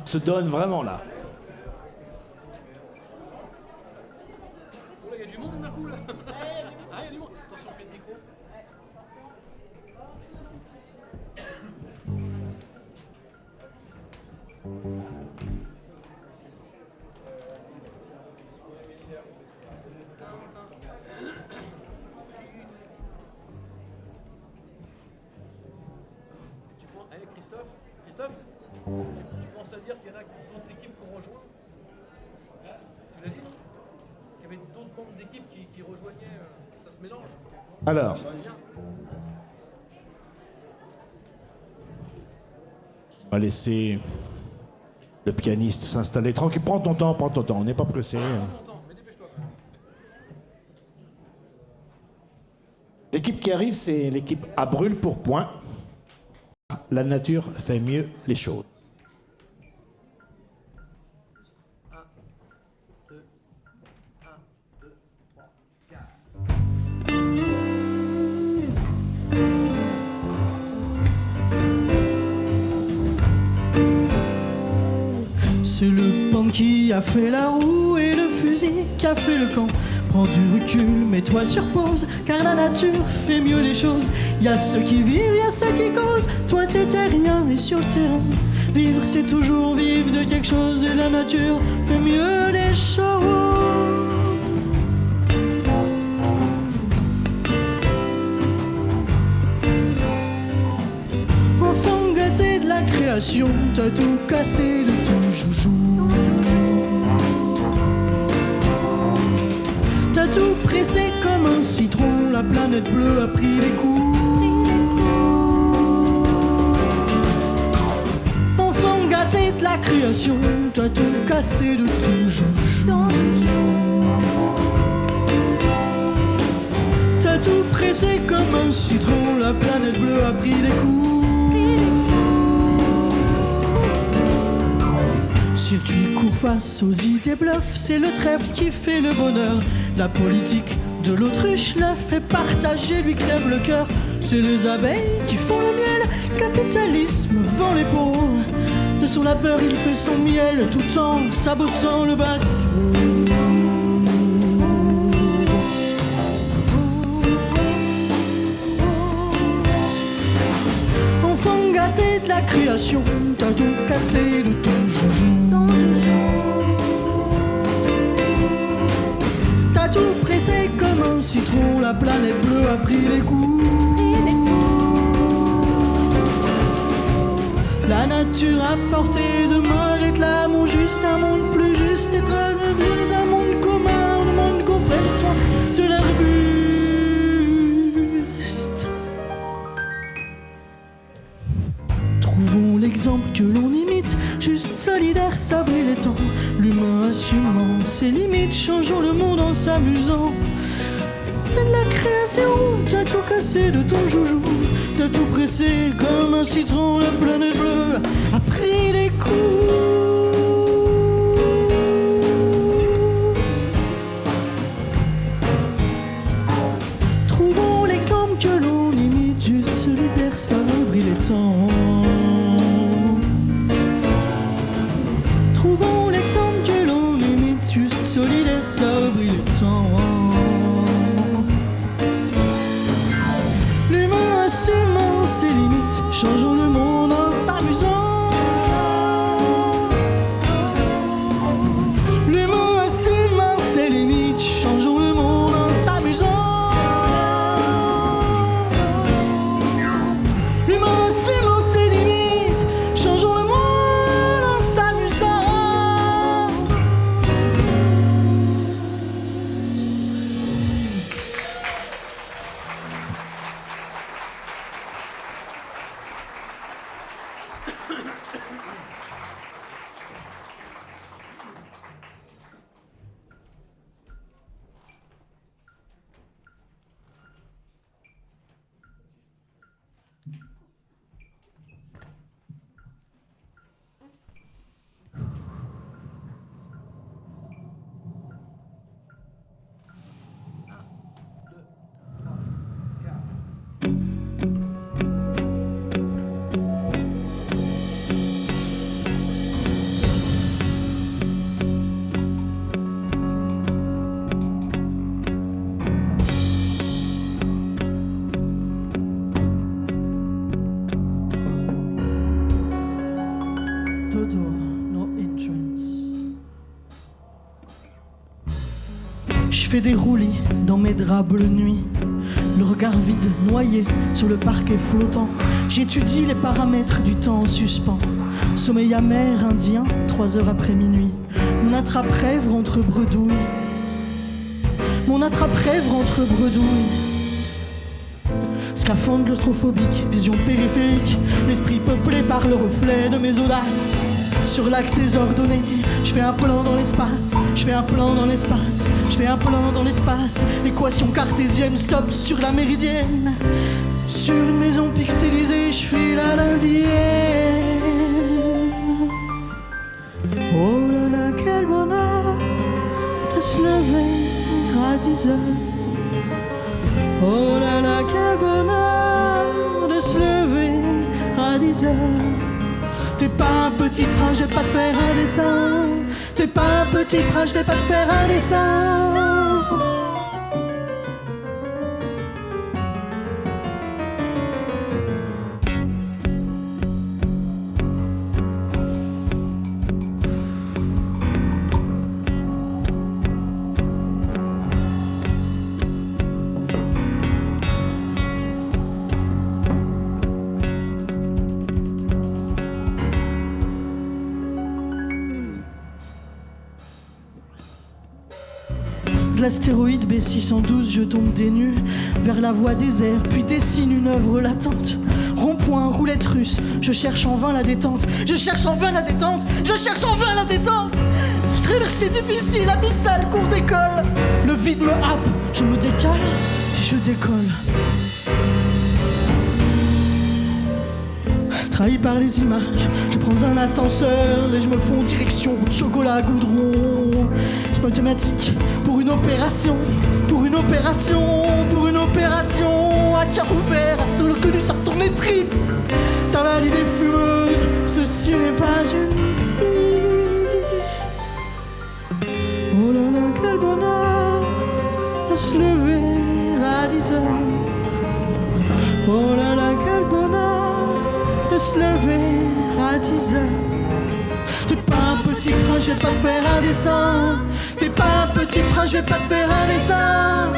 Se donne vraiment là. Oh là, il y a du monde d'un coup là. Ah, il y a du monde. Attention, pied de micro. Christophe, tu penses à dire qu'il y en a d'autres équipes qu'on rejoint? Tu l'as dit, non? Il y avait d'autres membres d'équipe qui rejoignaient, ça se mélange. Alors, on va laisser le pianiste s'installer tranquille. Prends ton temps, on n'est pas pressé. Prends ton temps, mais dépêche-toi. L'équipe qui arrive, c'est l'équipe à brûle pour point. La nature fait mieux les choses. 1, 2, 3, 4. C'est le pan qui a fait la roue et le fusil qui a fait le camp. Prends du recul, mets-toi sur pause, car la nature fait mieux les choses. Y a ceux qui vivent, y a ceux qui causent. Toi t'étais rien et sur le terrain. Vivre c'est toujours vivre de quelque chose et la nature fait mieux les choses. Enfant gâté de la création, t'as tout cassé de ton joujou. T'as tout pressé comme un citron, la planète bleue a pris les coups. Enfant gâté de la création, t'as tout cassé de ton joujou. T'as tout pressé comme un citron, la planète bleue a pris les coups. Circuit court face aux idées bluffs, c'est le trèfle qui fait le bonheur. La politique de l'autruche la fait partager, lui crève le cœur. C'est les abeilles qui font le miel, capitalisme vend les pauvres. De son labeur il fait son miel tout en sabotant le bateau. Enfant gâté de la création, t'as tout cassé de ton joujou. T'as tout pressé comme un citron, la planète bleue a pris les coups. La nature a porté de main réclamons juste un monde plus juste, être d'un monde commun, un monde qu'on prenne soin de l'arbuste. Trouvons l'exemple que l'on imite, juste solidaire, sabrer les temps. L'humain assumant ses limites, changeons le monde en s'amusant. De la création, t'as tout cassé de ton joujou. T'as tout pressé comme un citron, la planète bleue a pris les coups. Trouvons l'exemple que l'on imite, juste solidaire, ça brille les temps. Trouvons l'exemple que l'on imite, juste solidaire, ça brille les temps. L'humain assumant ses limites, changeons le monde en s'amusant. L'humain assumant ses limites, changeons le monde en s'amusant. L'humain assumant ses limites, changeons le monde en s'amusant. Dodo, no entrance. Je fais des roulis dans mes draps bleu nuit, le regard vide, noyé sur le parquet flottant. J'étudie les paramètres du temps en suspens. Sommeil amer indien, 3 heures après minuit. Mon attrape-rêve entre bredouilles. Mon attrape-rêve entre bredouilles. Scaphandre claustrophobique, vision périphérique, l'esprit peuplé par le reflet de mes audaces. Sur l'axe désordonné, je fais un plan dans l'espace, je fais un plan dans l'espace, je fais un plan dans l'espace. Équation cartésienne, stop sur la méridienne. Sur une maison pixelisée, je file à l'indienne. Oh là là, quel bonheur de se lever à 10 heures. Oh là là, quel bonheur de se lever à 10 heures. T'es pas un petit prince, je vais pas te faire un dessin. T'es pas un petit prince, je vais pas te faire un dessin. De l'astéroïde B612, je tombe des nues vers la voie désert, puis dessine une œuvre latente. Rond-point, roulette russe, je cherche en vain la détente. Je cherche en vain la détente, je cherche en vain la détente. Je traverse difficile, abyssal, cours d'école. Le vide me happe, je me décale et je décolle. Trahi par les images, je prends un ascenseur et je me fonds direction chocolat goudron. Mathématique pour une opération, pour une opération, pour une opération. À cœur ouvert, à tout le connu, ça retourne les tripes. T'as mal idée fumeuse, ceci n'est pas une pire. Oh là là, quel bonheur de se lever à 10 heures. Oh là là, quel bonheur de se lever à 10 heures. T'es pas un petit prince, je vais pas te faire un dessin. T'es pas un petit prince, je vais pas te faire un dessin.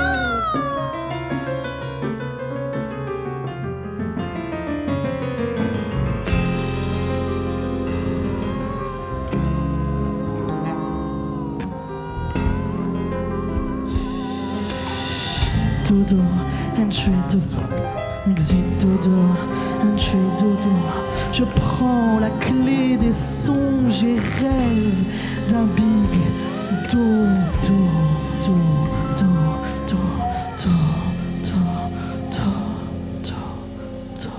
Dodo, entry dodo, exit dodo, entry dodo. Je prends la clé des songes et rêve d'un big do, do, do, do, do, do, do, do, do, do.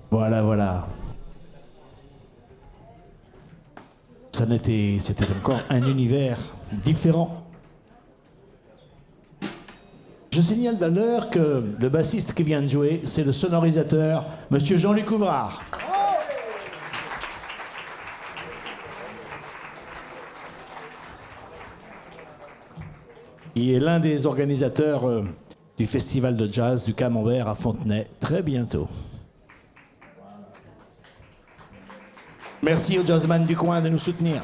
Voilà, voilà. C'était encore un univers différent. Je signale d'ailleurs que le bassiste qui vient de jouer, c'est le sonorisateur, Monsieur Jean-Luc Ouvrard. Il est l'un des organisateurs du Festival de Jazz du Camembert à Fontenay très bientôt. Merci aux jazzman du coin de nous soutenir.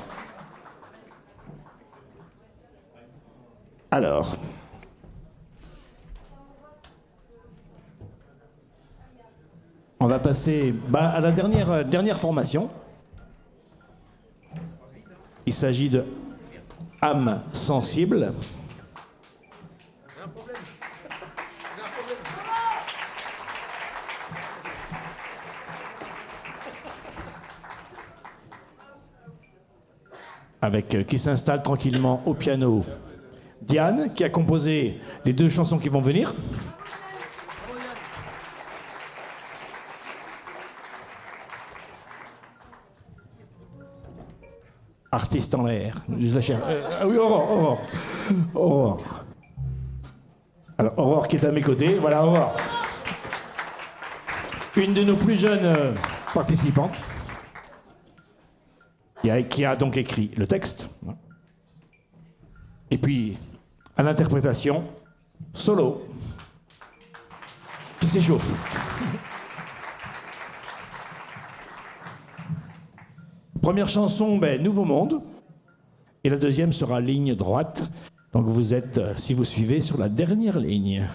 Alors, on va passer à la dernière formation. Il s'agit de Âme sensible. Avec qui s'installe tranquillement au piano Diane, qui a composé les 2 chansons qui vont venir. Artiste en l'air. Je la cherche. Oui, Aurore. Alors, Aurore qui est à mes côtés. Voilà, Aurore. Une de nos plus jeunes participantes. Qui a donc écrit le texte. Et puis, à l'interprétation, solo, qui s'échauffe. Première chanson, Nouveau Monde. Et la deuxième sera Ligne droite. Donc vous êtes, si vous suivez, sur la dernière ligne.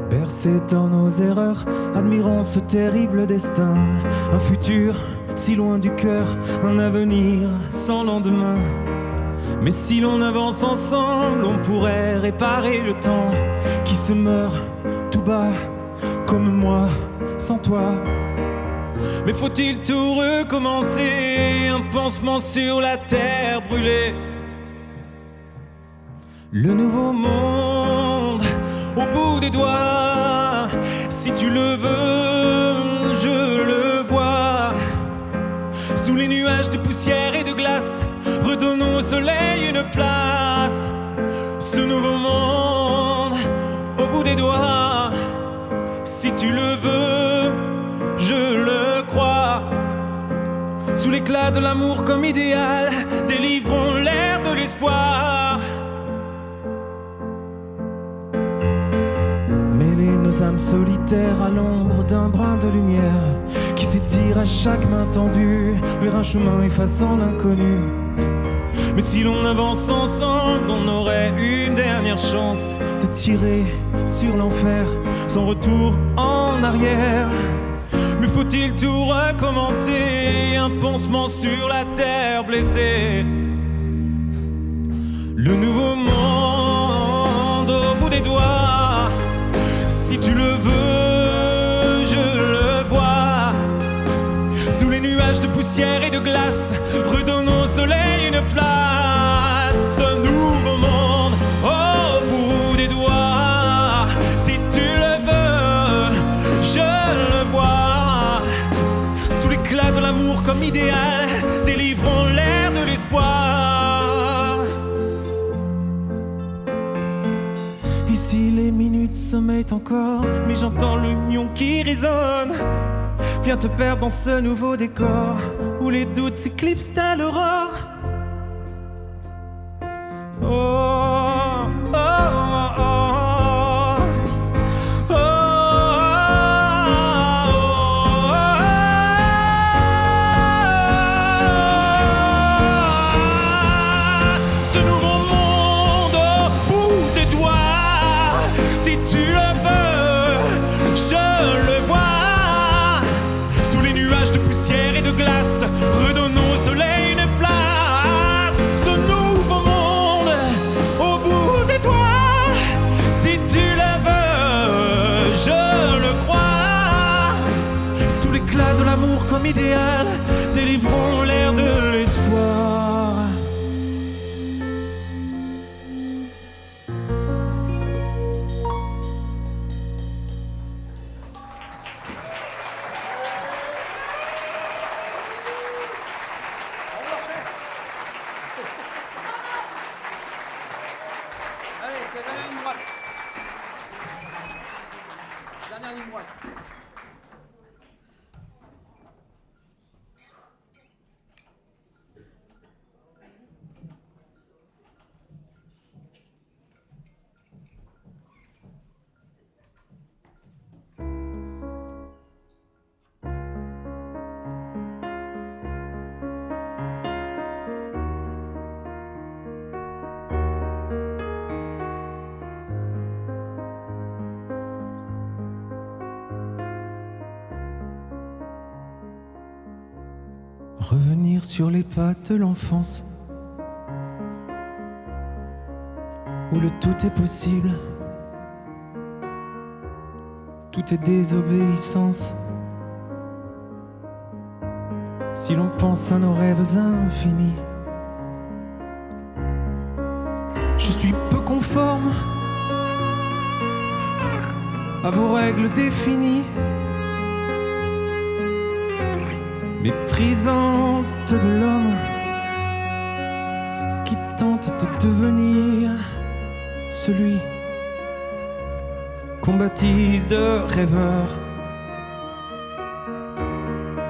Bercés dans nos erreurs, admirons ce terrible destin. Un futur si loin du cœur, un avenir sans lendemain. Mais si l'on avance ensemble, on pourrait réparer le temps qui se meurt tout bas, comme moi, sans toi. Mais faut-il tout recommencer, un pansement sur la terre brûlée? Le nouveau monde au bout des doigts, si tu le veux, je le vois. Sous les nuages de poussière et de glace, redonnons au soleil une place. Ce nouveau monde au bout des doigts, si tu le veux, je le crois. Sous l'éclat de l'amour comme idéal, délivrons l'air de l'espoir. Nos âmes solitaires à l'ombre d'un brin de lumière qui s'étire à chaque main tendue vers un chemin effaçant l'inconnu. Mais si l'on avance ensemble, on aurait une dernière chance de tirer sur l'enfer sans retour en arrière. Mais faut-il tout recommencer, un pansement sur la terre blessée? Le nouveau monde au bout des doigts, si tu le veux, je le vois. Sous les nuages de poussière et de glace, redonnons au soleil une place. Ce nouveau monde au bout des doigts, si tu le veux, je le vois. Sous l'éclat de l'amour comme idéal, délivrons l'air de l'espoir. Ici les minutes sommeillent encore, mais j'entends l'union qui résonne. Viens te perdre dans ce nouveau décor où les doutes s'éclipsent à l'aurore. Oh, oh, oh, oh. Oh, ce nouveau monde au bout des doigts, si tu le veux, je le vois. Sous les nuages de poussière et de glace, redonnons au soleil une place. Ce nouveau monde au bout des doigts, si tu le veux, je le crois. Sous l'éclat de l'amour comme idéal, délivrons l'air de l'espoir. Allez, c'est la dernière ligne droite. Dernière ligne droite. Revenir sur les pas de l'enfance, où le tout est possible, tout est désobéissance. Si l'on pense à nos rêves infinis, je suis peu conforme à vos règles définies, méprisante de l'homme qui tente de devenir celui qu'on baptise de rêveur,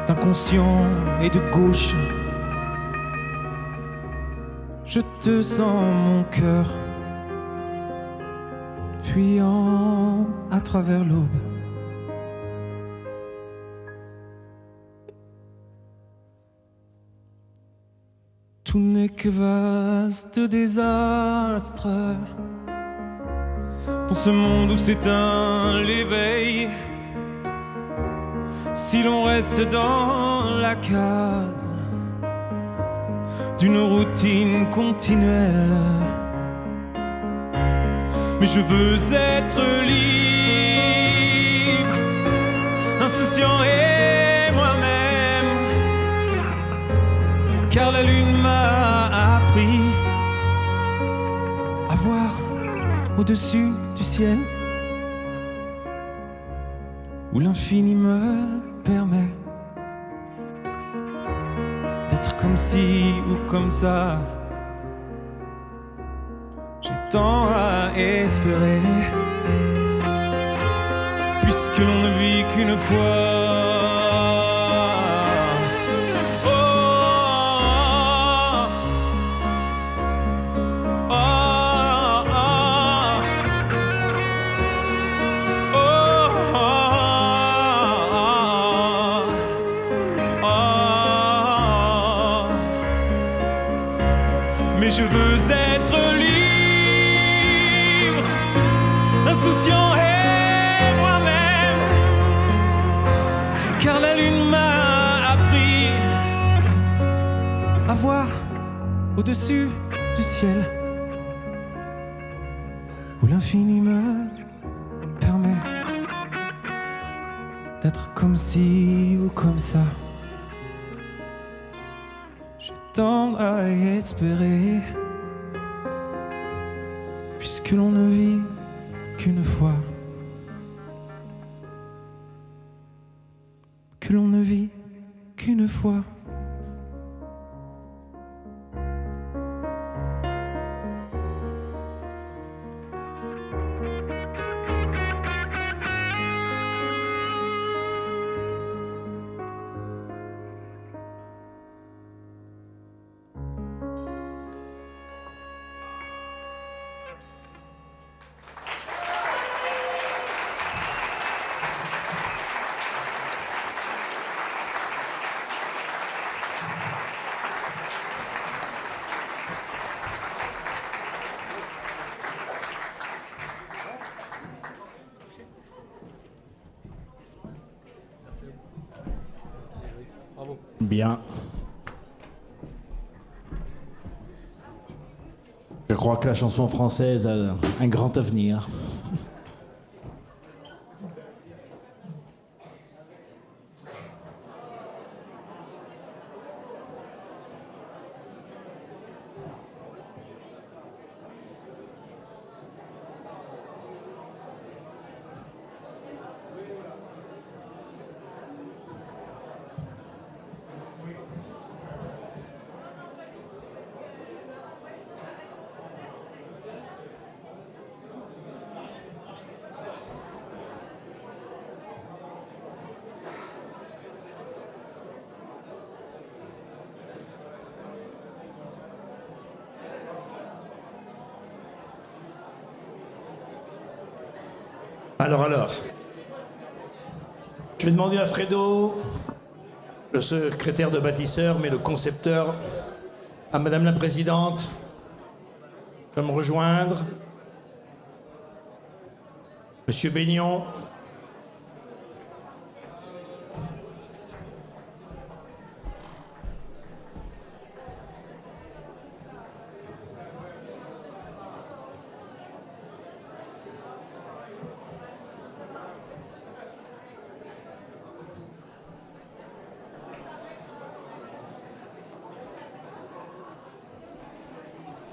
d'inconscient et de gauche. Je te sens mon cœur fuyant à travers l'aube. Tout n'est que vaste désastre dans ce monde où s'éteint l'éveil. Si l'on reste dans la case d'une routine continuelle, mais je veux être libre, insouciant et moi-même, car la lune m'a appris à voir au-dessus du ciel, où l'infini me permet d'être comme ci ou comme ça. J'ai tant à espérer, puisque l'on ne vit qu'une fois. Mais je veux être libre, insouciant et moi-même, car la lune m'a appris à voir au-dessus du ciel, où l'infini me permet d'être comme ci ou comme ça. Tant à espérer, puisque l'on ne vit qu'une fois, que l'on ne vit qu'une fois. Bien. Je crois que la chanson française a un grand avenir. Alors. Je vais demander à Fredo, le secrétaire de bâtisseur, mais le concepteur, à Madame la Présidente, de me rejoindre. Monsieur Baignon.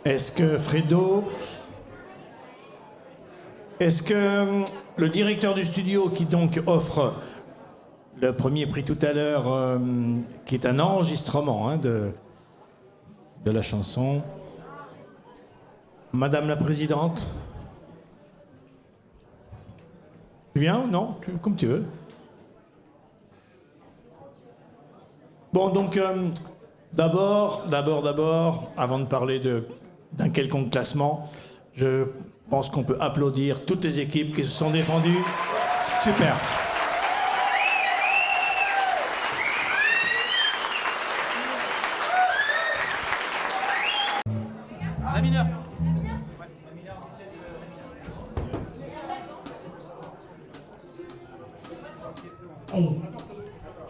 Est-ce que le directeur du studio qui donc offre le premier prix tout à l'heure, qui est un enregistrement hein, de la chanson, Madame la Présidente, tu viens ou non? Comme tu veux. Bon, donc, d'abord, avant de parler d'un quelconque classement, je pense qu'on peut applaudir toutes les équipes qui se sont défendues. Super. La mineure.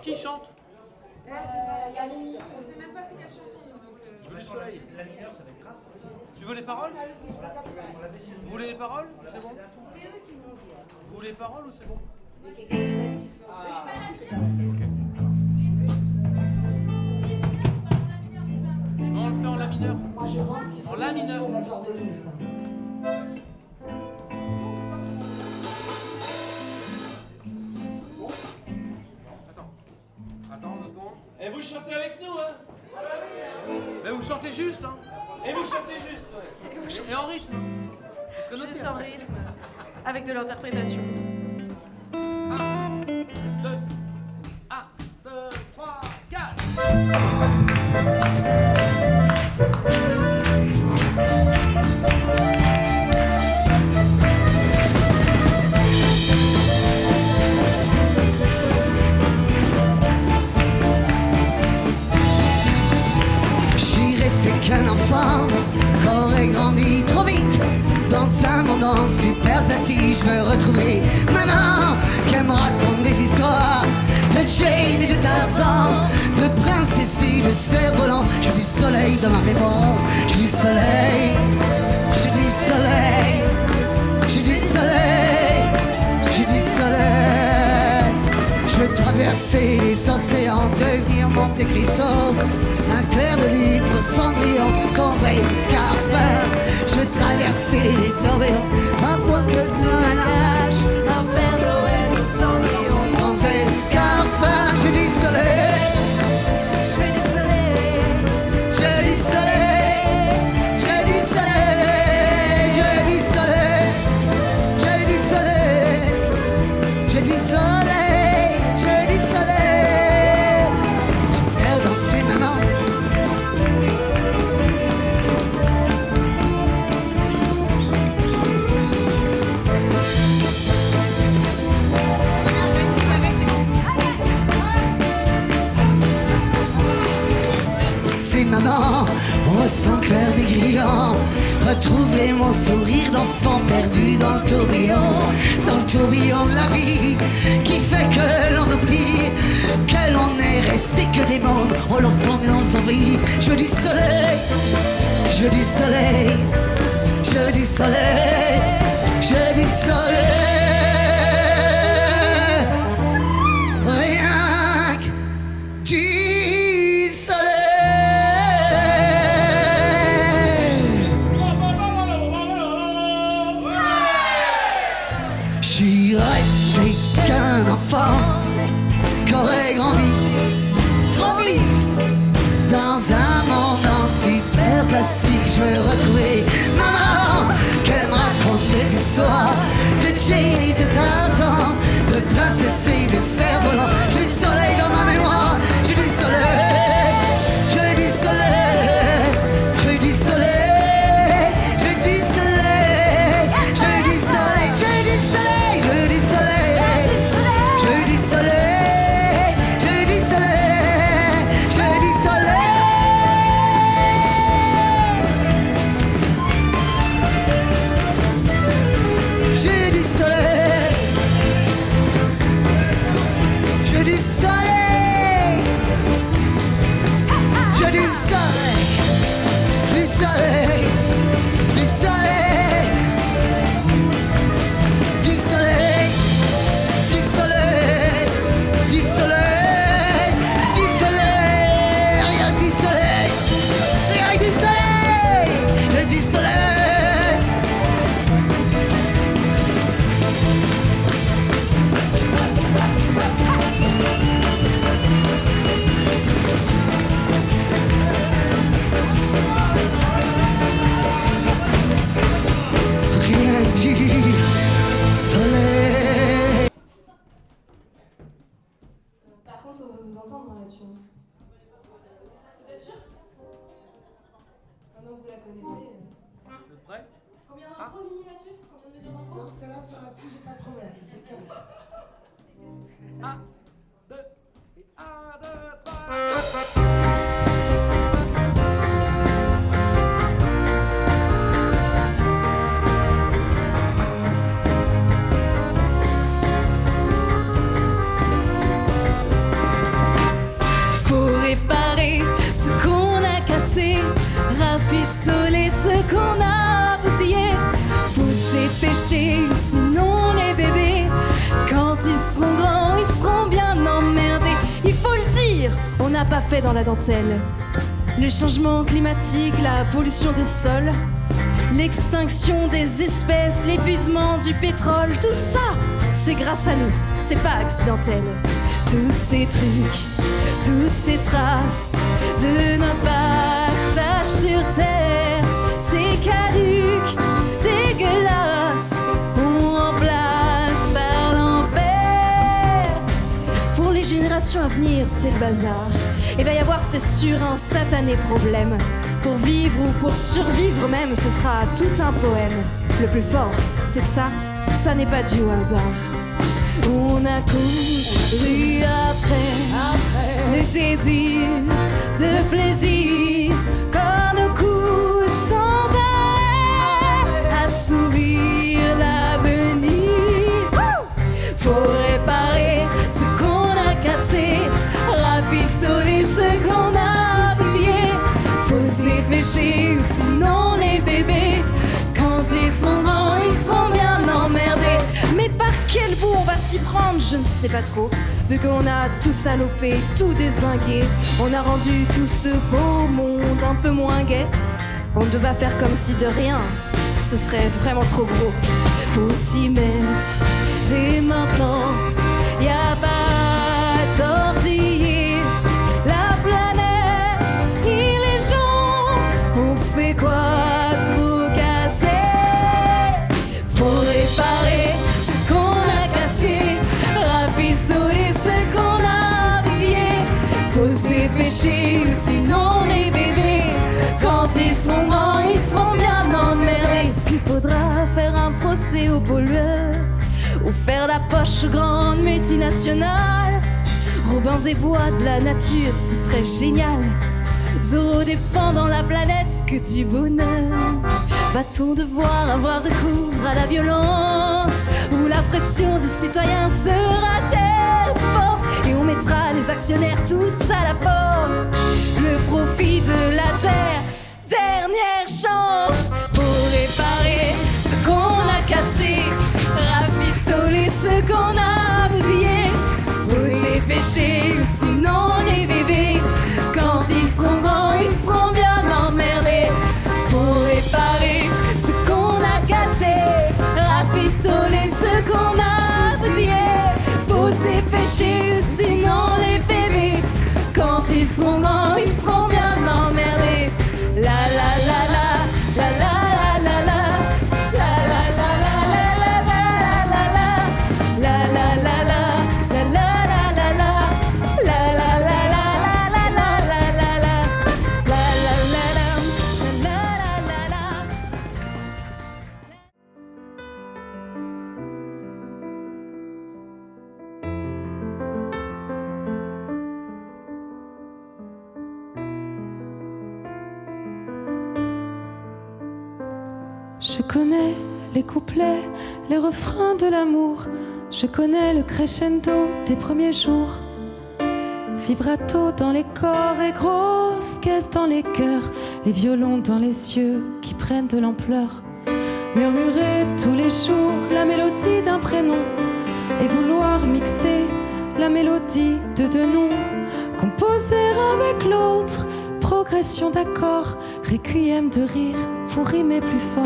Qui chante? On sait même pas c'est quelle chanson. Donc, Je veux du soleil. Tu veux les paroles? Vous voulez les paroles? C'est bon? c'est eux qui m'ont dit. Vous voulez les paroles ou c'est bon? Mais quelqu'un m'a dit. Mais je vais tout Non, on le fait en la mineur. Moi je pense qu'il faut En la mineur. l'accordéoniste. Attends 2 secondes. Et vous chantez avec nous, hein? Mais vous chantez juste, hein? Et vous chantez juste, ouais. Et en rythme. Parce que juste notez, en rythme, avec de l'interprétation. 1, 2, 3, 4. J'y restais qu'un enfant, qu'aurait grandi trop vite. Dans un monde en super plastique, je veux retrouver maman, qu'elle me raconte des histoires de Jane et de Tarzan, de princesse et de cerf-volant. J'ai du soleil dans ma mémoire, j'ai du soleil, j'ai du soleil, j'ai du soleil, j'ai du soleil. Je veux traverser les océans, devenir Monte Cristo, un clair de lune pour Cendrillon, sans escarpin. Je veux traverser les tourbillons, en tant que toi à nage, Un Père Noël au Cendrillon. sans escarpin. J'ai du soleil, Je fais du soleil. j'ai du soleil, j'ai du soleil, j'ai du soleil, j'ai du soleil, j'ai du soleil, j'ai du soleil. Je vais danser maman. C'est maman, au sang clair des grillons. Retrouver mon sourire d'enfant perdu dans le tourbillon de la vie, qui fait que l'on oublie que l'on est resté que des mômes, on l'enfant mais on s'en vie. Je veux du soleil, je veux du soleil, je veux du soleil, je veux du soleil. Rien que du soleil. J'y resté qu'un enfant, qu'aurait grandi trop vite dans un monde en super plastique. Je veux retrouver maman, qu'elle me raconte des histoires de Jane et de Tarzan, de princesse et de cerf-volant. J'ai du soleil dans ma mémoire, j'ai du soleil, j'ai du soleil, j'ai du soleil, j'ai du soleil, j'ai du soleil, j'ai du soleil, j'ai J'ai du soleil. J'ai du soleil. J'ai du soleil. Du soleil. Du soleil. Du soleil. Du soleil. Du soleil. Du soleil. Rien que du soleil. Rien que du soleil. Et du soleil. Rien que du soleil. Par contre, on veut vous entendre là-dessus. Vous êtes sûr? Ah non, vous la connaissez. Vous êtes prêts? Combien d'impro, Nini, là-dessus? Combien de mesures d'impro? Non, celle-là sur là-dessus, j'ai pas de problème, c'est calme. 1, 2, et 1, 2, 3. Faut réparer ce qu'on a cassé, rafistoler ce qu'on a bousillé. Faut s'épêcher, sinon les bébés, quand ils seront grands, ils seront bien emmerdés. Il faut le dire, on n'a pas fait dans la dentelle. Le changement climatique, la pollution des sols, l'extinction des espèces, l'épuisement du pétrole, tout ça, c'est grâce à nous, c'est pas accidentel. Tous ces trucs, toutes ces traces de notre passage sur Terre, c'est caduc, dégueulasse, on remplace par l'enfer. Pour les générations à venir, c'est le bazar. Il va y avoir, c'est sûr, un satané problème. Pour vivre ou pour survivre même, ce sera tout un poème. Le plus fort, c'est que ça n'est pas dû au hasard. On a couru après le désir de plaisir, quand nos coups sans arrêt assouvir l'avenir. Faut réparer ce qu'on a cassé, rafistoler ce qu'on a bousillé. Faut s'épêcher, sinon les bébés, quand ils seront grands, ils seront bien emmerdés. Mais par quel bout on va s'y prendre, je ne sais pas trop. Vu qu'on a tout salopé, tout dézingué, on a rendu tout ce beau monde un peu moins gai. On ne peut pas faire comme si de rien, ce serait vraiment trop gros. Faut s'y mettre dès maintenant, y a pas à tortiller la planète et les gens. On fait quoi, trop casser? Faut réparer ce qu'on a cassé, rafistoler ce qu'on a bousillé. Faut s'épêcher, sinon les bébés, quand ils seront grands, ils seront bien emmerdés. Est-ce qu'il faudra faire un procès aux pollueurs ou faire la poche aux grandes multinationales? Robin des Bois de la nature, ce serait génial. Zorro défendant la planète, que du bonheur. Va-t-on devoir avoir recours à la violence, ou la pression des citoyens sera-t-elle forte, et on mettra les actionnaires tous à la porte? Le profit de la terre, dernière chance. Faut réparer ce qu'on a cassé, rafistoler ce qu'on a bousillé. Faut s'épêcher, sinon les bébés, quand ils seront grands, ils seront bien emmerdés. Faut réparer ce qu'on a cassé, rafistoler ce qu'on a bousillé. Faut s'épêcher, sinon les bébés, quand ils seront grands, ils seront bien emmerdés. La la la la, la la la la la. Je connais les couplets, les refrains de l'amour. Je connais le crescendo des premiers jours. Vibrato dans les corps et grosse caisse dans les cœurs. Les violons dans les yeux qui prennent de l'ampleur. Murmurer tous les jours la mélodie d'un prénom et vouloir mixer la mélodie de deux noms. Composer avec l'autre, progression d'accords, requiem de rire, vous rimez plus fort.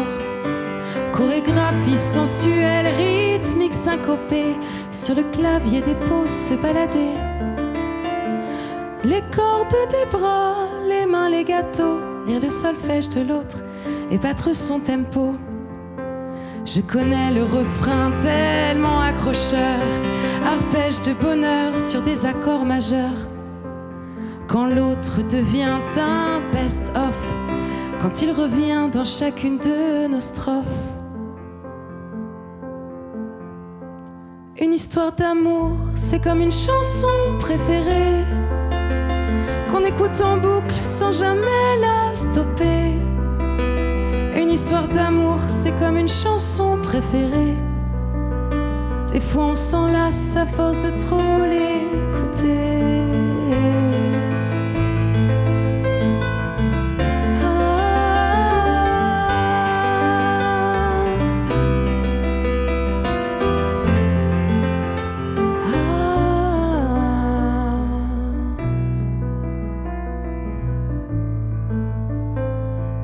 Chorégraphie sensuelle, rythmique syncopée, sur le clavier des pauses se balader. Les cordes des bras, les mains, les gâteaux, lire le solfège de l'autre et battre son tempo. Je connais le refrain tellement accrocheur, arpège de bonheur sur des accords majeurs. Quand l'autre devient un best-of, quand il revient dans chacune de nos strophes. Une histoire d'amour, c'est comme une chanson préférée qu'on écoute en boucle sans jamais la stopper. Une histoire d'amour, c'est comme une chanson préférée. Des fois on s'en lasse à force de trop l'écouter.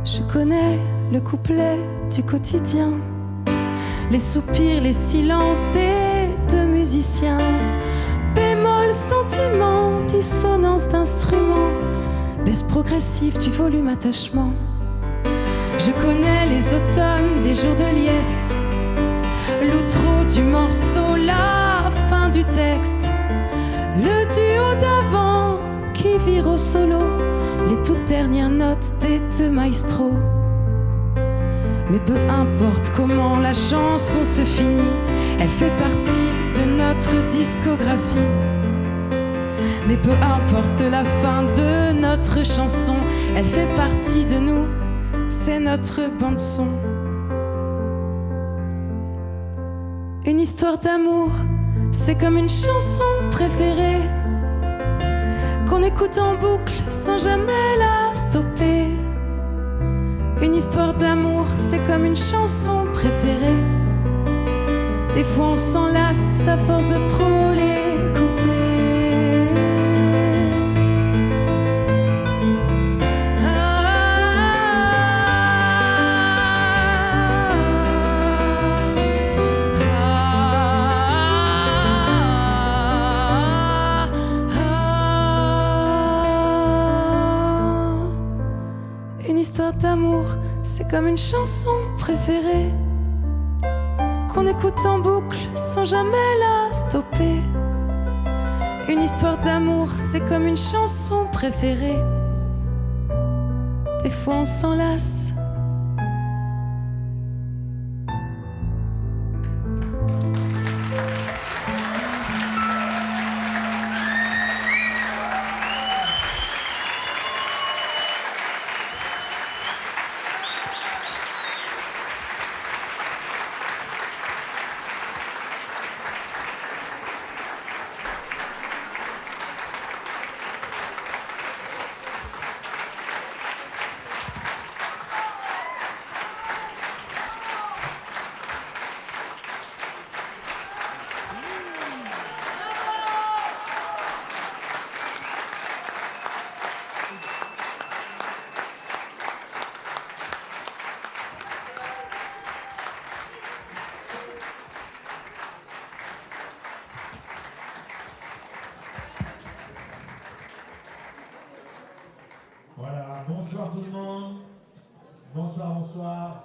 Je connais le couplet du quotidien, les soupirs, les silences des deux musiciens, bémol, sentiment, dissonance d'instruments, baisse progressive du volume, attachement. Je connais les automnes des jours de liesse, l'outro du morceau, la fin du texte, le duo d'avant qui vire au solo, les toutes dernières notes des deux maestros. Mais peu importe comment la chanson se finit, elle fait partie de notre discographie. Mais peu importe la fin de notre chanson, elle fait partie de nous, c'est notre bande-son. Une histoire d'amour, c'est comme une chanson préférée qu'on écoute en boucle sans jamais la stopper. Une histoire d'amour, c'est comme une chanson préférée. Des fois on s'en lasse à force de trop l'écouter. Une histoire d'amour, c'est comme une chanson préférée qu'on écoute en boucle sans jamais la stopper. Une histoire d'amour, c'est comme une chanson préférée. Des fois on s'en lasse. Voilà, bonsoir tout le monde. Bonsoir, bonsoir.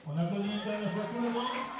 On applaudit une dernière fois tout le monde.